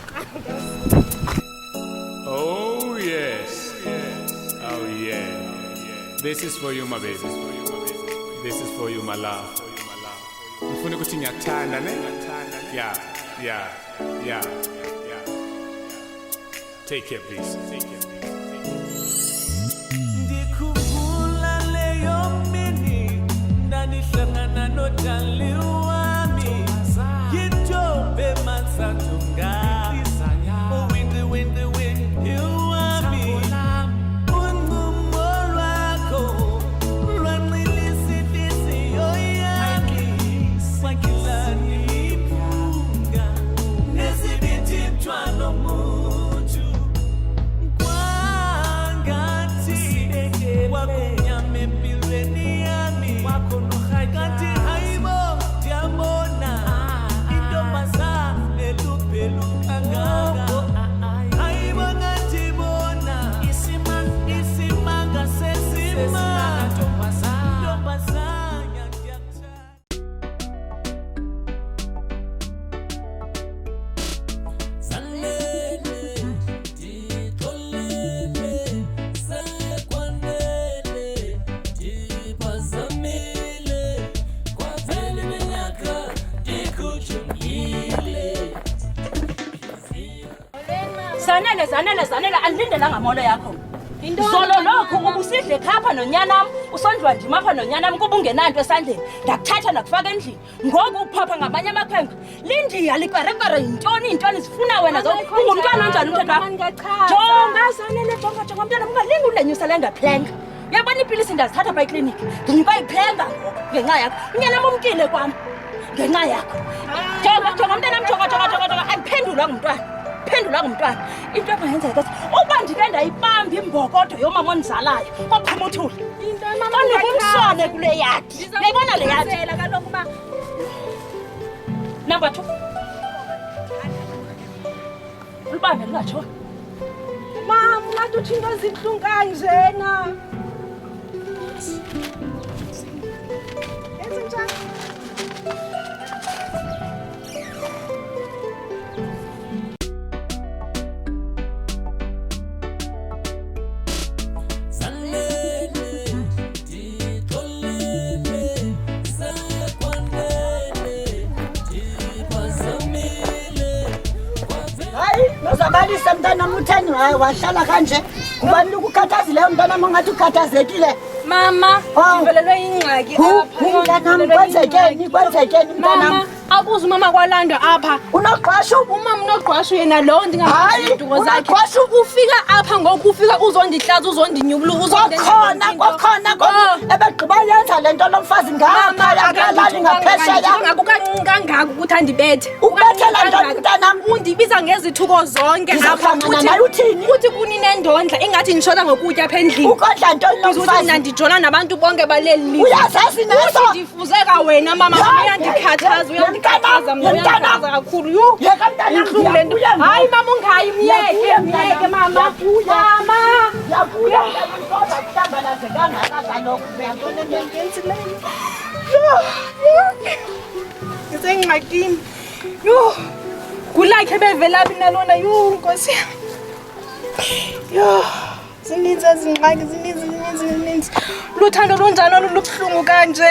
Oh yes. Oh yeah. This is for you my baby. This is for you my love. Ngifuna ukuthi ngiyakuthanda ne? Yeah. Take care please. Ndikhumbula leyo mini ndanihlangana nodali wami yintombi ematsathunga windy you wami unqumo lwakho lwanqilisa inhliziyo yami wakilani iphunga nezibithithwa nomuntu kwa Zanele alindela ngamolo yakho. Zolo lokho ubusidle khapha nonyanam, usondlwa njima apha nonyanam kuba ungenanto esandleni. Ndakuthatha ndakufaka endlini. Ngoku uphapha ngamanye amakhwenkwe. Lindiya likarekare intoni zifuna wena ungumntwana onjani umthetho wakho? Jonga Zanele jonga mntwana ungalingi ulenyusa le ngaplenga. Uyabona ipilisi ndazithatha pha ekliniki. Ndinikwa iplenga ngoku ngenxa yakho. Unyanam umkile kwam. Ngenxa yakho. Jonga mntanam jonga ayiphendulwa ngumntwana. Into engayenzeka uba ndike ndayibamba imbokodo yomama onizalayo oqhamuthula. Umsone kule yadi. Uyayibona le yadi? Kaloku ba Number 2. Ulibambe lingatsho. Mama, ngathi uthi into zibuhlungu kanjena. Yenze njani? Nozabalisa mntana mutheni wahlala kanje ngubani ukukhathazileyo mntana mongathi ukhathazekile Mama, ngivelelwe ingxaki apha. Kwenzekeni mntana? Abuza umama kwalandwa apha. Unoqhwashu? Umama unoqhwashu yena lo ndingazi izinto zakhe. Ufika apha ngoku ufika uzondihlaza uzondinyubula Kwakhona ebegqiba yenza lento lomfazi ngapha yakalali ngaphesheya. Ngakukancinci kangaka ukuthi andibethe. Ukubethela ntoni mntanam? Undibiza ngezithuko zonke apha. Uthi kuninendondla ingathi ndishona ngokutya apha endlini. Ukondla ntoni lomfazi? Ndijona nabantu bonke baleli lizwe. Uyazazi naso? Ndifuzeka wena mama uyandikhathaza uyandikhathaza kakhulu. Yeka mntana. Hayi mama ungayi myeke mama. Yabuya kuhlambalazwe kangaka kaloku uyantoni engenzileyo. Ngisengxakini. Kulakhe bevelaphi nalona Nkosi. Zininzi ezingxaki zininzi. Luthando lunjani olubuhlungu kanje.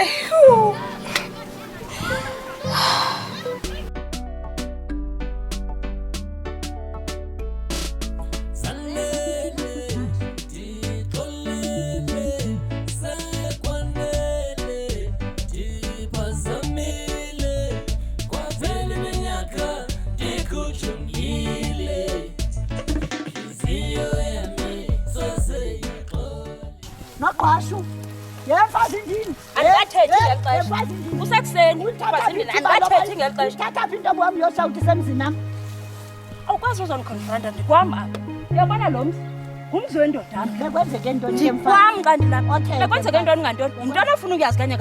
Noqhwashu. Yemfazi ndini. Angathethi ngexesha. Usekuseni bazindini angathethi ngexesha. Thatha into wami yosawuthi semzini nam. Awukwazi uzonikonfronta ndikwam apha. Uyabona lo mzi ngumzi wendodana. Bekwenzeke ntoni ndikwam kanti lapha. Bekwenzeke ntoni ngantoni? Yintoni ofuna ukuyazi kanye.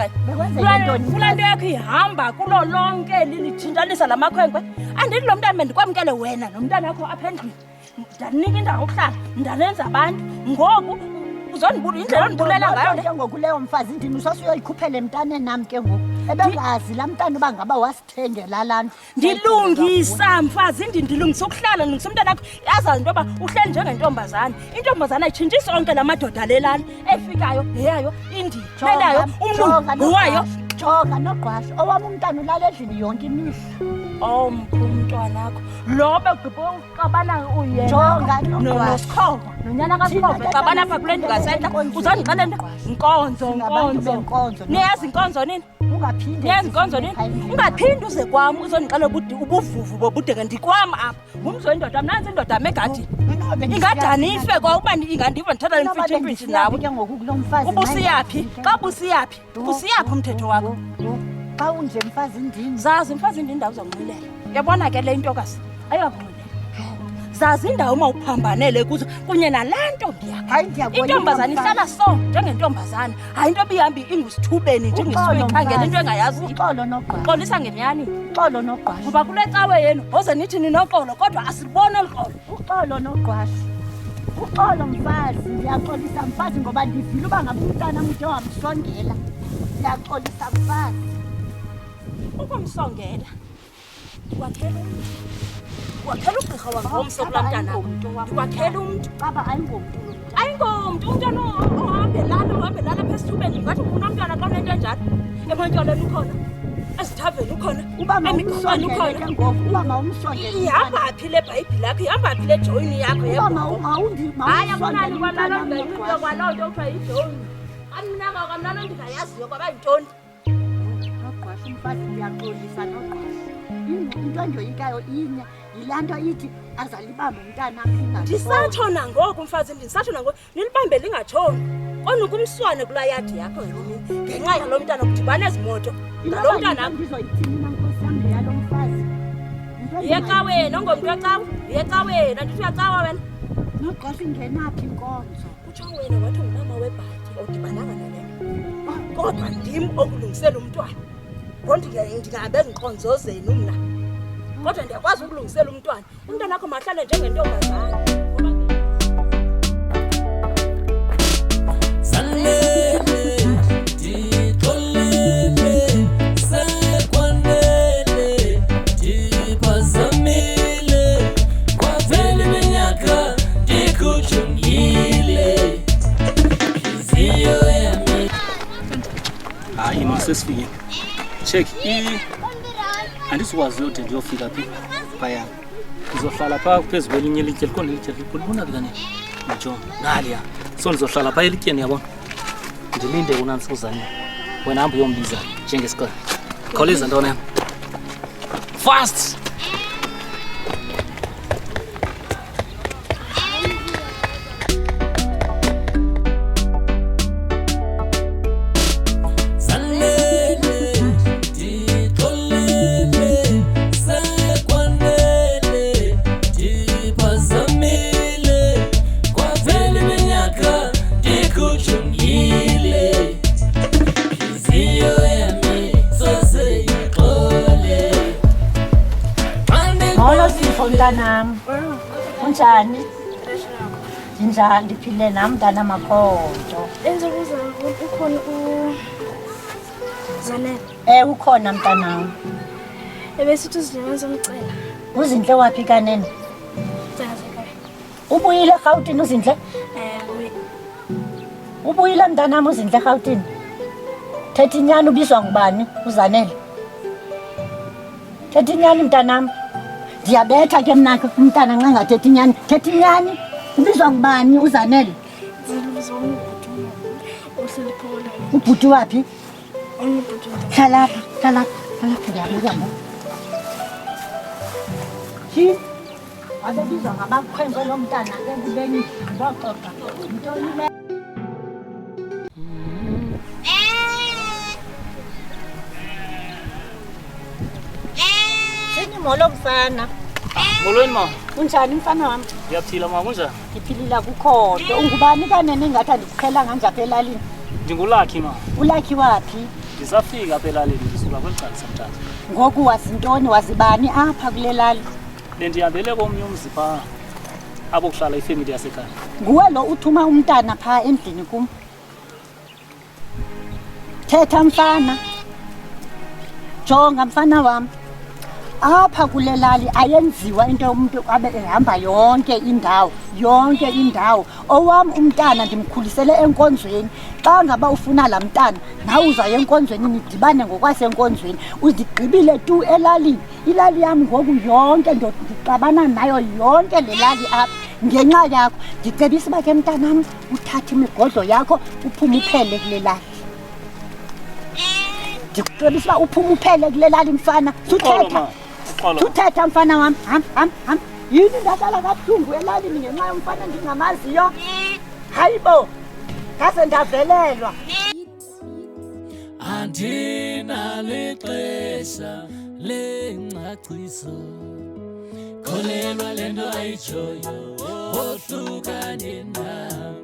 Kulaa nto yakho ihamba kulo lonke lilitshintshanisa la makhwenkwe. Andithi lo mntana bendikwamkele wena nomntana wakho apha endlini. Ndanika indawo yokuhlala ndalenza abantu ngoku indlela ondibulela ngayo le. Ngoku leyo mfazi ndini usasuyoyikhuphele emntaneni nam ke ngoku ebengazi laa mntana uba ngaba wasithengela laa nto. Ndilungisa mfazi ndilungisa ukuhlala ndilungisa umntana wakho yazazi into yoba uhleli njengentombazana. Intombazana ayitshintshisi onke la madoda lelana efikayo yeyayo indilelayo umlungu ngowayo. Jonga Noqhwashu owam umntana ulala endlini yonke imihla. Umntwana wakho lo begqibe uqabana uyena. Jonga noSikhobo nonyana kaSikhobo qabana apha kule ndlu ngasentla uzondixelela nto inkonzo. Niyazi inkonzo nini? Niyazi inkonzo nini? Ungaphindi uze kwam uzondixelela ubuvuvu bobudenge ndikwam apha. Ngumzi wendoda mnanzi indoda megadi. Ingadani ife kwa ukuba ingandiva ndithatha imfitshi nawe. Ubusiyaphi? Xa busiyaphi? Busiyaphi umthetho wakho? Xa unje mfazi ndini. Zazi mfazi ndini indawo uzongibulela. Uyabona ke le intokazi ayikavulela. Zazi indawo uma uphambanele kuzo kunye nalaa ntombi yakho. Intombazana ihlala so njengentombazana. Hayi into ebihambi ingusithubeni njengesikhangela into engayaziyo. Uxolo Noqhwashu. Xolisa ngenyani. Uxolo Noqhwashu. Ngoba kule cawe yenu oze nithi ninoxolo kodwa asiliboni olu xolo. Uxolo Noqhwashu. Uxolo mfazi ndiyaxolisa mfazi ngoba ndivile uba ngabe umntana mde wamsongela. Ndiyaxolisa mfazi. Ukumsongela ndiwakhela ugqirha wangomso kulaa mntana ndiwakhela umntu. Ayingomntu umntwana ohambelana apha esithubeni ngathi unomntwana xa unento enjalo emantyoleni ukhona ezithaveni ukhona ukhona uba mawumsondele ke ngoku uba mawumsondele ihamba phi le bhayibhile yakho ihamba phi le joyini yakho uba hayi akunani mawumsondele kwaloo nto into kwaloo nto kuthiwa yijoyini amnaka kamnalo ndingayaziyo kwaba yintoni nogqwasha umfazi ndiyaxolisa nogqwasha into endoyikayo inye yilaa nto ithi azalibambe umntanam ndisatsho nangoku mfazi ndisatsho nangoku nilibambe lingatshoni kona kumswane kulaa yadi yakho ngenxa yalo mntana kudibana ezimoto ngalo mntana ndizoyithini na nkosi yam leyalo mfazi yecaweni ongomntu wecawa yecaweni andithi uyacawa wena nogqwasha ingenaphi inkonzo kutsho wena wathi ngumama webhatyi awudibananga nale kodwa ndim okulungisela umntwana ndingahambe ezinkonzozeni mna kodwa ndiyakwazi ukulungisela umntwana akho mahlale njengentombazana hayi masesifike check andizokwazi uyode ndiyofika phi phaya ndizohlala phaa phezu kwelinye ilitye likhona ilitye libona kanye njo naliya so ndizohlala phaa elityeni yabona ndilinde unansi uzanele wena hamba uyombiza njengesikole khawuleza ntona yam fast mntanam unjani njani ndiphile nam mntana makhonto enzokuza ukhona Zanele ukhona mntanam ebesithi uzinhle zomcela uzinhle waphi kanene ubuyile eRhawutini uzinhle ubuyile mntanam uzinhle eRhawutini thetha inyani ubizwa ngubani uzanele thetha inyani mntanam ndiyabetha ke mna ke umntana nxa ngathethi inyani thetha inyani ubizwa ngubani uzanele ubhuti waphi hlalapha ndiyabuza mbo tyhini wabebizwa ngabakhwenkwe lo mntana ke kubeni ndizoxoxa yintoni le molo mfana molweni ma unjani mfana wami ndiyaphila ma kunjani ndiphilila kukhodo ungubani kanene ngathi andikuqhelanga nje apha elalini ndingulakhi ma ulakhi waphi ndisafika apha elalini ndisuka kweli cala samthatha ngoku wazintoni wazibani apha kule lali bendihambele komnye umzi phaa apho kuhlala ifemili yasekhaya nguwe lo uthuma umntana phaa endlini kum thetha mfana jonga mfana wami apha kule lali ayenziwa into umuntu abe ehamba yonke indawo owam umntana ndimkhulisele enkonzweni xa ngaba ufuna laa mntana nawe uzaya enkonzweni nidibane ngokwasenkonzweni uzigqibile tu elalini ilali yam ngoku yonke ndixabana nayo yonke le lali apha ngenxa yakho ndicebisa uba ke mntanam uthathe imigodlo yakho uphume uphele kule lali ndikucebisa uba uphume uphele kule lali mfana suthetha mfana wam ham yini ndahlala kabuhlungu elalini ngenxa yomfana ndingamaziyo hayi bo ngaze ndavelelwa andinalixesha lengcaciso kholelwa le nto ayitshoyo wohlukane nam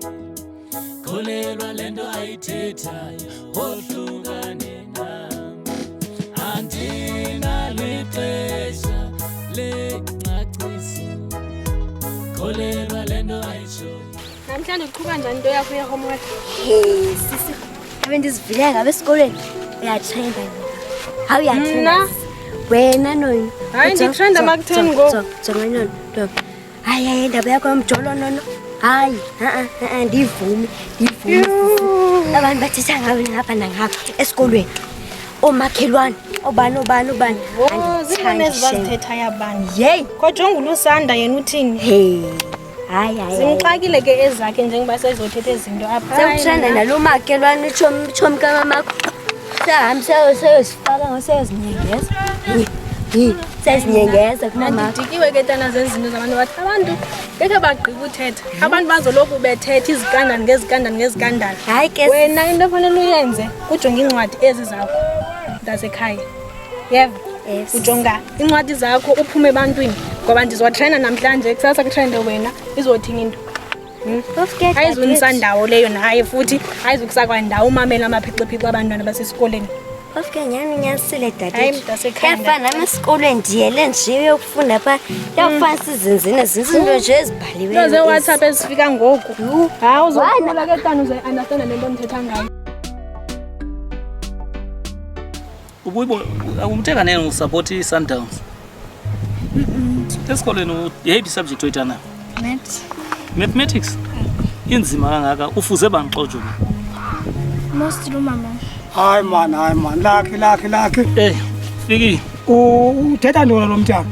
kholelwa le nto ayithethayo wohlukane nam andinalixesha lengcaciso kholelwa le nto ayitshoyo namhlanje uqhuba njani into yakho ye-homework sisi abe ndizivile ngabe esikolweni uyatrenda hawu uyatrenda wena nono hayi nditrenda makutheni ngoku jonga nono hayi indaba yakho yomjolo nono hayi ndivumi abantu bathetha ngawe ngapha nangapha esikolweni omakhelwane obani zibone ezibazithethayo abantu yeyi kodwa ungulusanda yena uthini hayi zimxakile ke ezakhe njengoba sezothetha izinto apha sekuthanda nalo makhelwane tshomi kamamakho sahambi seyosifaka ngoseyozinyengeza sezinyengeza kumama ndidikiwe ke tana zezinto zabantu bathi abantu ngeke bagqiba uthetha abantu bazoloku bethetha izikandani hayi ke wena into efanele uyenze kujonga iincwadi ezi zakho ndasekhaya yeva ujonga iincwadi zakho uphume ebantwini ngoba ndizotrayina namhlanje kusasa kutrayinde wena izothini into ayizunisa ndawo leyo naye futhi ayizukusakwa ndawo umamela amaphiciphici abantwana basesikoleni ofike nyani nyasile dadiyafana nami esikolweni ndiyele nje uyokufunda phaa yawufana sizinzine zinzinto nje ezibhaliweyo into ze-WhatsApp ezifika ngoku hayi uzokhula ke tana uze-understanda le nto ndithetha ngayo umtheka nene usapoti i-Sundowns esikolweni yeyiphi subject oyithanda mathematics inzima kangaka ufuze bangixotsho mostly umama hayi man lakhe fiki uthetha ntoni lo mntana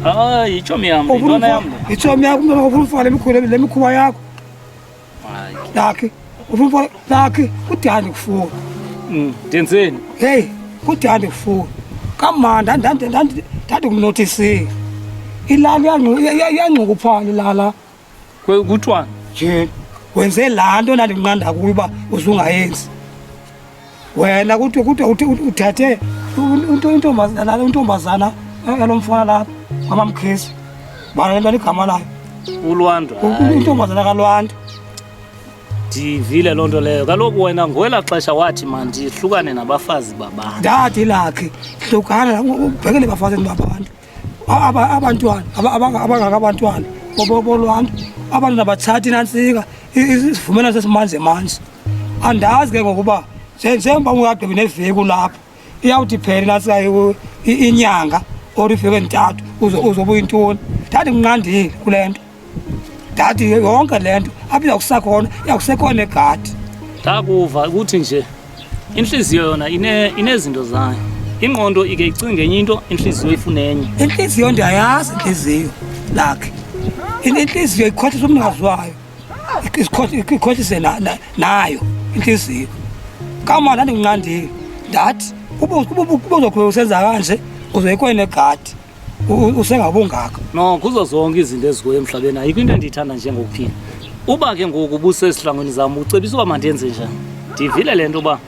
hayi itshomi yam yintwana yam le itshomi yakho umntwana ufuna ufaka le mikhuba yakho lakhe ufuna lakhe kudani kufuna ndenzeni heyi kudani kufuna kamanda ndandi kumnotisile ilali yancukuphana ilala kuthiwani nje wenze laa nto ndandikunqanda kuyo uba uzungayenzi wena kuthi uthathe untombazana yalo mfana lapha amamkhesi bana lentwana igama layo ulwandwa intombazana kalwandwa ndivile loo nto leyo kaloku wena ngowela xesha wathi mandihlukane nabafazi babantu ndadi lakhe hlukana ubhekele bafazini babantu abantwana abangakabantwana bolwandwa abantu nabathathi nantsika isivumelwano sesimanje andazi ke ngokuba njengoba ungagqibi neveki lapha iyawuthi phela nantsika inyanga or iveki entathu uzobe uyintoni ndadi kunqandile kule nto ndadi yonke le nto apha iyakusakhona iyakusekhona negadi ndakuva ukuthi nje inhliziyo yona inezinto zayo ingqondo ike icinge enye into inhliziyo ifune enye inhliziyo ndiyayazi inhliziyo lakhe inhliziyo ikhohlisa umnikazi wayo ikhohlise nayo inhliziyo kama ndandikunqandile ndathi kuba uzokhula usenza kanje uzoyikhona negadi usengabungaka no kuzo zonke izinto ezikuyo emhlabeni ayikho into endiyithanda njengokuphila uba ke ngoku ubusesihlangwini zam ucebisa uba mandenze njani ndivile le nto uba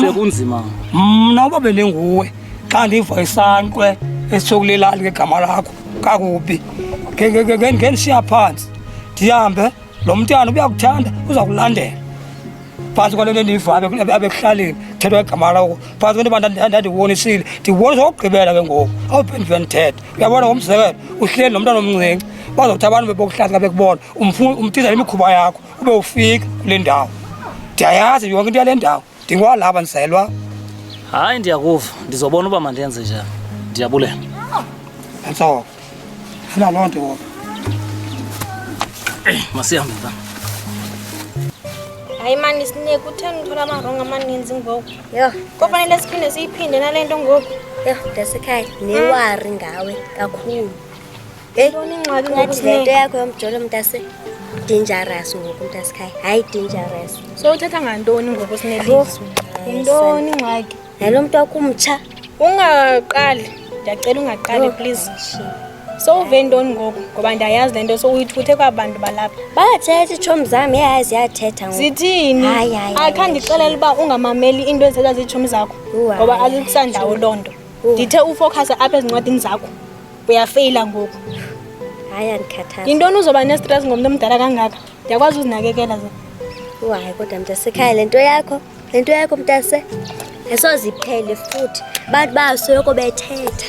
sekunzima mna uba bendinguwe xa ndiva isankxwe esitsho kulelali ngegama lakho kakubi ngendishiya phantsi ndihambe lo mntana ubuyakuthanda uza kulandela phantsi kwale nto endiyivayo abekuhlaleni thethwa igama lakho phantsi kwento uba ndandiwonisile ndibonisa okugqibela ke ngoku awuphendive ndithetha uyabona ngomzekelo uhleli nomntana omncinci bazothi abantu bebokuhlazika bekubona umtiza le mikhuba yakho ube ufika kule ndawo ndiyayazi yonke into yale ndawo ndingwalapha ndizelwa hayi ndiyakuva ndizobona uba mandenze njani ndiyabulela entloko funa loo nto masihambe ba hayi mani sineke utheni uthola amarongo amaninzi ngoku kofanele siphinde siyiphinde nale nto ngoku ndasekhaya newari ngawe kakhulu ngathi le nto yakho yomjolo mntase dangerous ngoku mntasekhaya hayi dangerous so uthetha ngantoni ngoku sinelizwi yintoni ingxaki nalo mntu wakumtsha ungaqali ndiyacela ungaqali please so uve ntoni ngoku ngoba ndiyayazi le nto so uyithuthe kwabantu balapha bayathetha itshomi zam yaye ziyathetha ngoku zithini akha ndixelela uba ungamameli into ezithetha ziitshomi zakho ngoba azikusandawo loo nto ndithe ufokhasa apha ezincwadini zakho uyafeyila ngoku hayi andikhathaza yintoni uzoba nestress ngomntu omdala kangaka ndiyakwazi uzinakekela hayi kodwa mntasekhaya le nto yakho mntase asoze iphele futhi bantu bayasoloko bethetha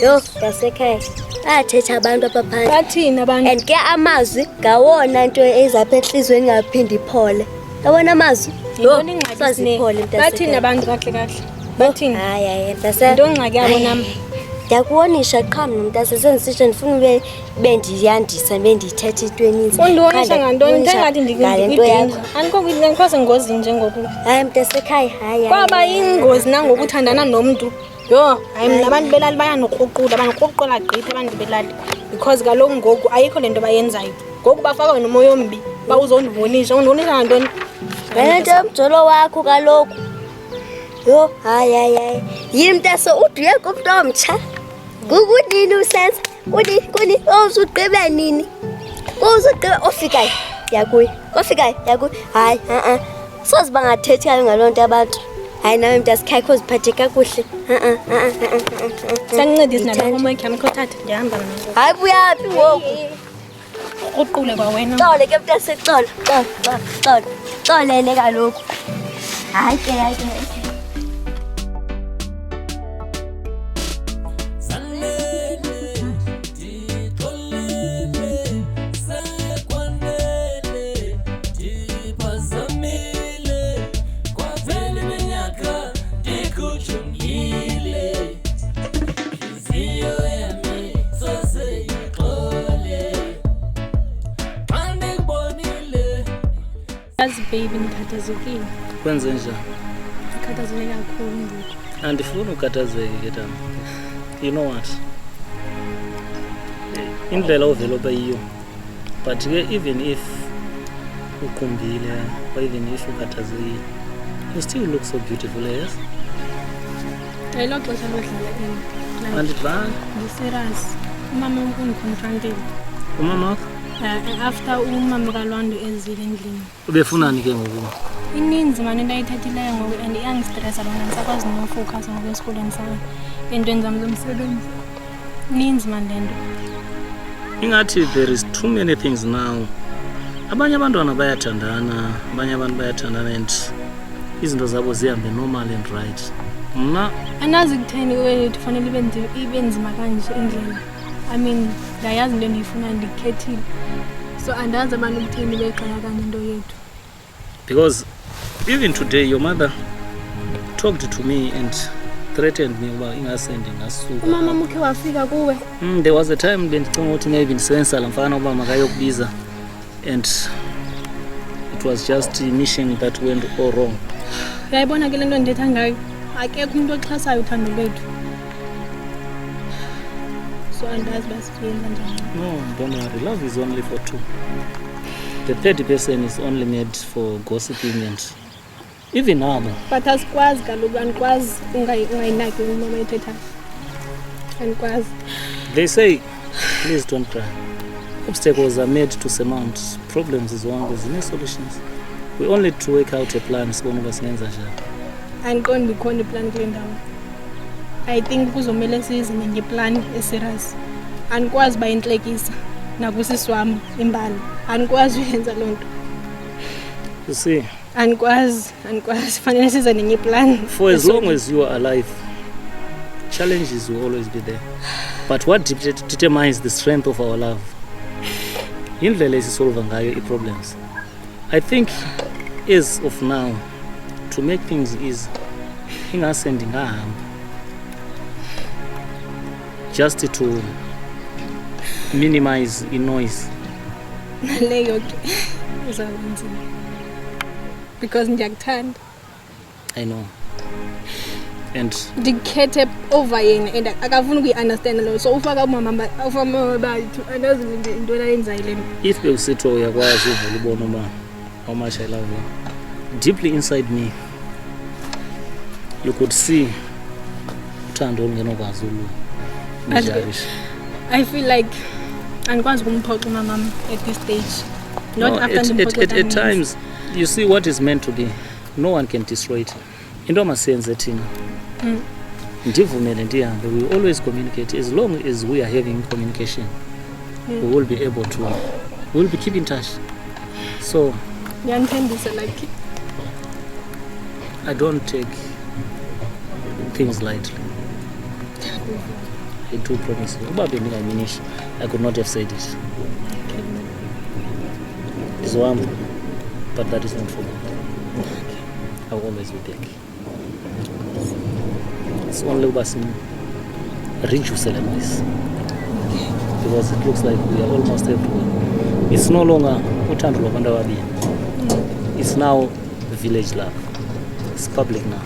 yho mntasekhaya bayathetha abantu apha phandle bathini abantu and ke amazwi ngawona nto ezapha entliziyweni ingaphinde iphole yabona amazwi soze iphole bathini abantu kahle bathini hayi mntase into ngxaki yabo nam Ndiyakuwonisha qha mna mntase sendisitsho ndifuna bendiyandisa bendiyithetha into eninzi. Undiwonisha ngantoni? Njengathi ndikwidenja. Andikho sengozini njengoku. Hayi mntasekhaya, hayi. Kwaba ingozi nangoku uthandana nomntu. Yho, hayi mna abantu belali bayanokruqula, banokruqula gqitha abantu belali. Because kaloku ngoku ayikho le nto bayenzayo. Ngoku bafaka wena umoya ombi, ba uzondiwonisha. Undiwonisha ngantoni? Le nto yomjolo wakho kaloku. Yho, hayi. Yini mntase uduye kumntu omtsha? Kunini usenza? Kuni uzugqibe nini? Uzugqibe ofikayo yakuye. Ofikayo yakuye. Hayi, soze bangathethi kayo ngaloo nto abantu. Hayi nawe mntasekhaya kho ziphathe kakuhle. Sandincedisa nalo homework yami khothatha ndihamba mna. Hayi buyaphi ngoku? Uqule kwawena. Xole ke mntase xolele kaloku. Hayi ke. Baby ngikhathazekile. Kwenze njani? Ngikhathazeke kakhulu ngoku. Andifuni ukhathazeke ke tana. You know what? Indlela ovela obeyiyo. But ke even if ukhumbile or even if ukhathazekile, you still look so beautiful, yes? Ayilo xesha lodlala ini. Andidlanga. Ndi-serious. Umama undiconfrontile. Umama wakho? After umama kaLwando ezile endlini. Ubefunani ke ngoku? Ininzi mani into ayithethileyo ngoku and iyangistressa lona ndisakwazi nofocus ngoku esikolweni sam entweni zam zomsebenzi. Ininzi mani le nto. Ingathi there is too many things now. Abanye abantwana bayathandana, abanye abantu bayathandana and izinto zabo zihambe normal and right. Mna anazi kutheni wethu fanele ibe nzima kanje endlela. I mean, ndayazi into endiyifunayo ndikhethile. So andazi abantu kutheni beqala kanje into yethu. Because even today your mother talked to me and threatened me uba ingasendi ngasuka. Umama mukhe wafika kuwe? There was a time bendicinga ukuthi maybe ndisebenzisa la mfana uba makayokubiza and it was just a mission that went all wrong. Uyayibona ke le nto ndithetha ngayo? Akekho umuntu oxhasayo uthando lwethu. So andazi basiyenza njani. No, don't worry. Love is only for two. The third person is only made for gossiping and even now. But asikwazi kaloku andikwazi ungayinaki umama ethethayo. Andikwazi. They say, please don't cry. Obstacles are made to surmount. Problems is one, there's no solutions. We only need to work out a plan. Sibone uba singenza njani. Andiqondi ikhona iplan kule ndawo. I think kuzomele sizinye ngeplan eserious. Andikwazi uba intlekisa nakusisi wam imbali. Andikwazi uyenza loo nto. You see, andikwazi fanele size nenye plan. For as long as you are alive, challenges will always be there. But what determines the strength of our love? Indlela esisolva ngayo i-problems. I think as of now, to make things easy, ingase ndingahamba just to minimize i-noise. Naleyo ke uzawenzini because ndiyakuthanda. I know. And ndikhethe over yena and akafuni ukuyi-understand lo, so ufaka umama bathu andazi into ayenzayo le nto. If bewusithiwa uyakwazi uvula ubona uba how much I love you, deeply inside me you could see uthando olungenokwazi ulujarisha. I feel like andikwazi ukumphoxa umamam at this stage. Not after at times you see what is meant to be, no one can destroy it. Into masiyenze thina ndivumele ndihambe, we will always communicate. As long as we are having communication, we will be able to, we will be keep in touch. So ndiyanithembisa like I don't take things lightly. I do promise you. Uba bendingaminishi, I could not have said it. It's one, but that is not for good. I will always be back. It's only uba reduce the noise. Because it looks like we are almost everywhere. It's no longer Uthando Lwabantu Ababini. It's now village love. It's public now,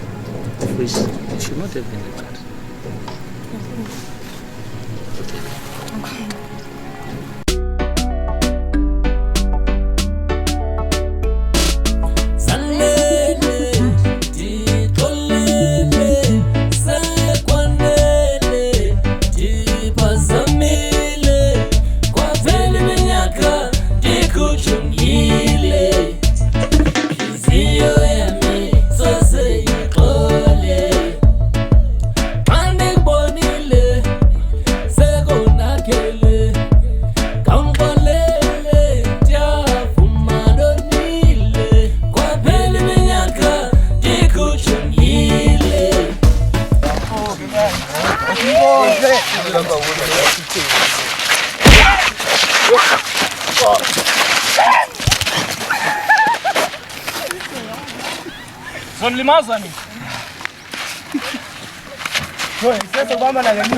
which it should not have been like that. Zonlimaza ni. Sasa baba na ngani.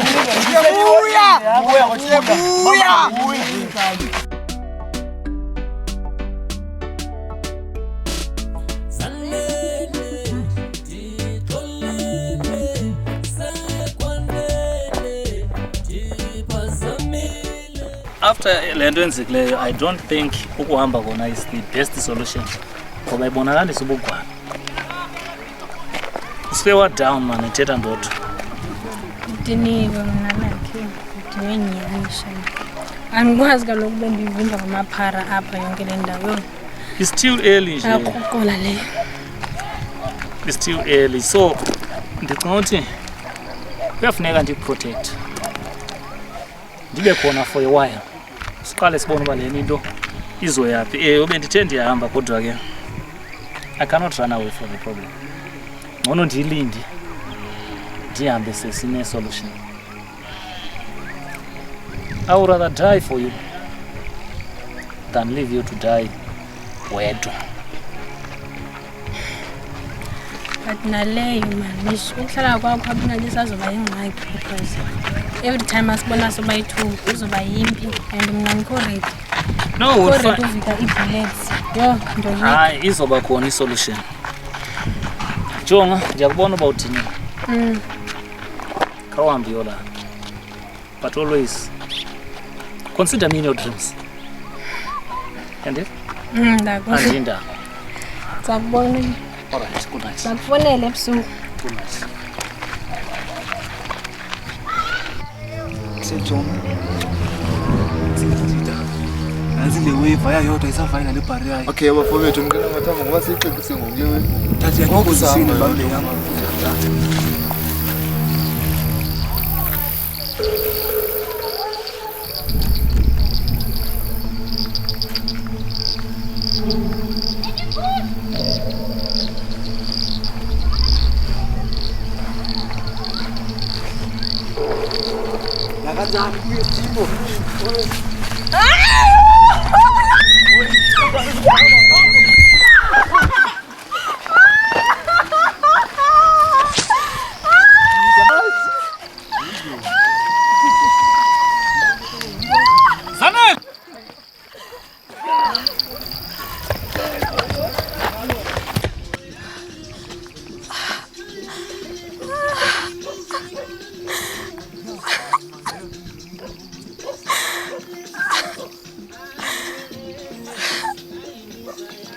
After lento enzikileyo, I don't think ukuhamba kona is the best solution. Ngoba ibonakalisa ubugwana. Swear down man, ithetha ndodwa. Ndiniwe mna nakhe. Ndiwenyanyisha. Angikwazi kaloku bendivimba ngamaphara apha yonke le ndawo. It's still early nje. Akuqola le. It's still early. So ndicinga ukuthi kuyafuneka ndikuprotect. Ndibe khona for a while. Siqale sibone uba le into izoyaphi. Ube ndithe ndiyahamba kodwa ke I cannot run away from the problem. Ngono ndilindi ndihambe sesine solution. I would rather die for you than leave you to die wedwa. But naleyo man, ukuhlala kwakho abungathi sazoba ingxaki because every time asibona soba yi-2 uzoba yimpi and mina ngikho ready. No, uvika i-bullets. Yo, ndoyini. Hayi izoba khona i-solution. Jonga, ndiyakubona uba uthini. Khawuhambe yola. But always consider me in your dreams. And if? Andinda. Sakubona. All right, good night. Sakufonela ebusuku. Good night. Sejonga. Nansi le wave ayayodwa isavaya nale barrier. Okay, abafowethu ngicela ngathanga ngoba siyixekise ngokuye wena. Thathi yakuzama bambe yama. Nakanjani kuye Simbo? Zanele!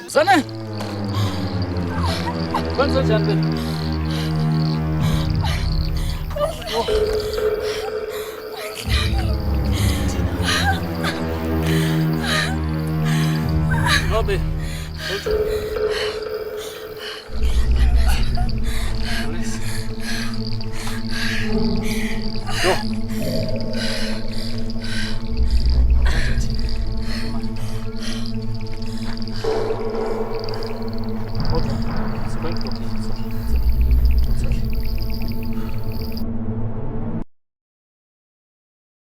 Zanele! Kwenza njani wena? Robbie, hold on.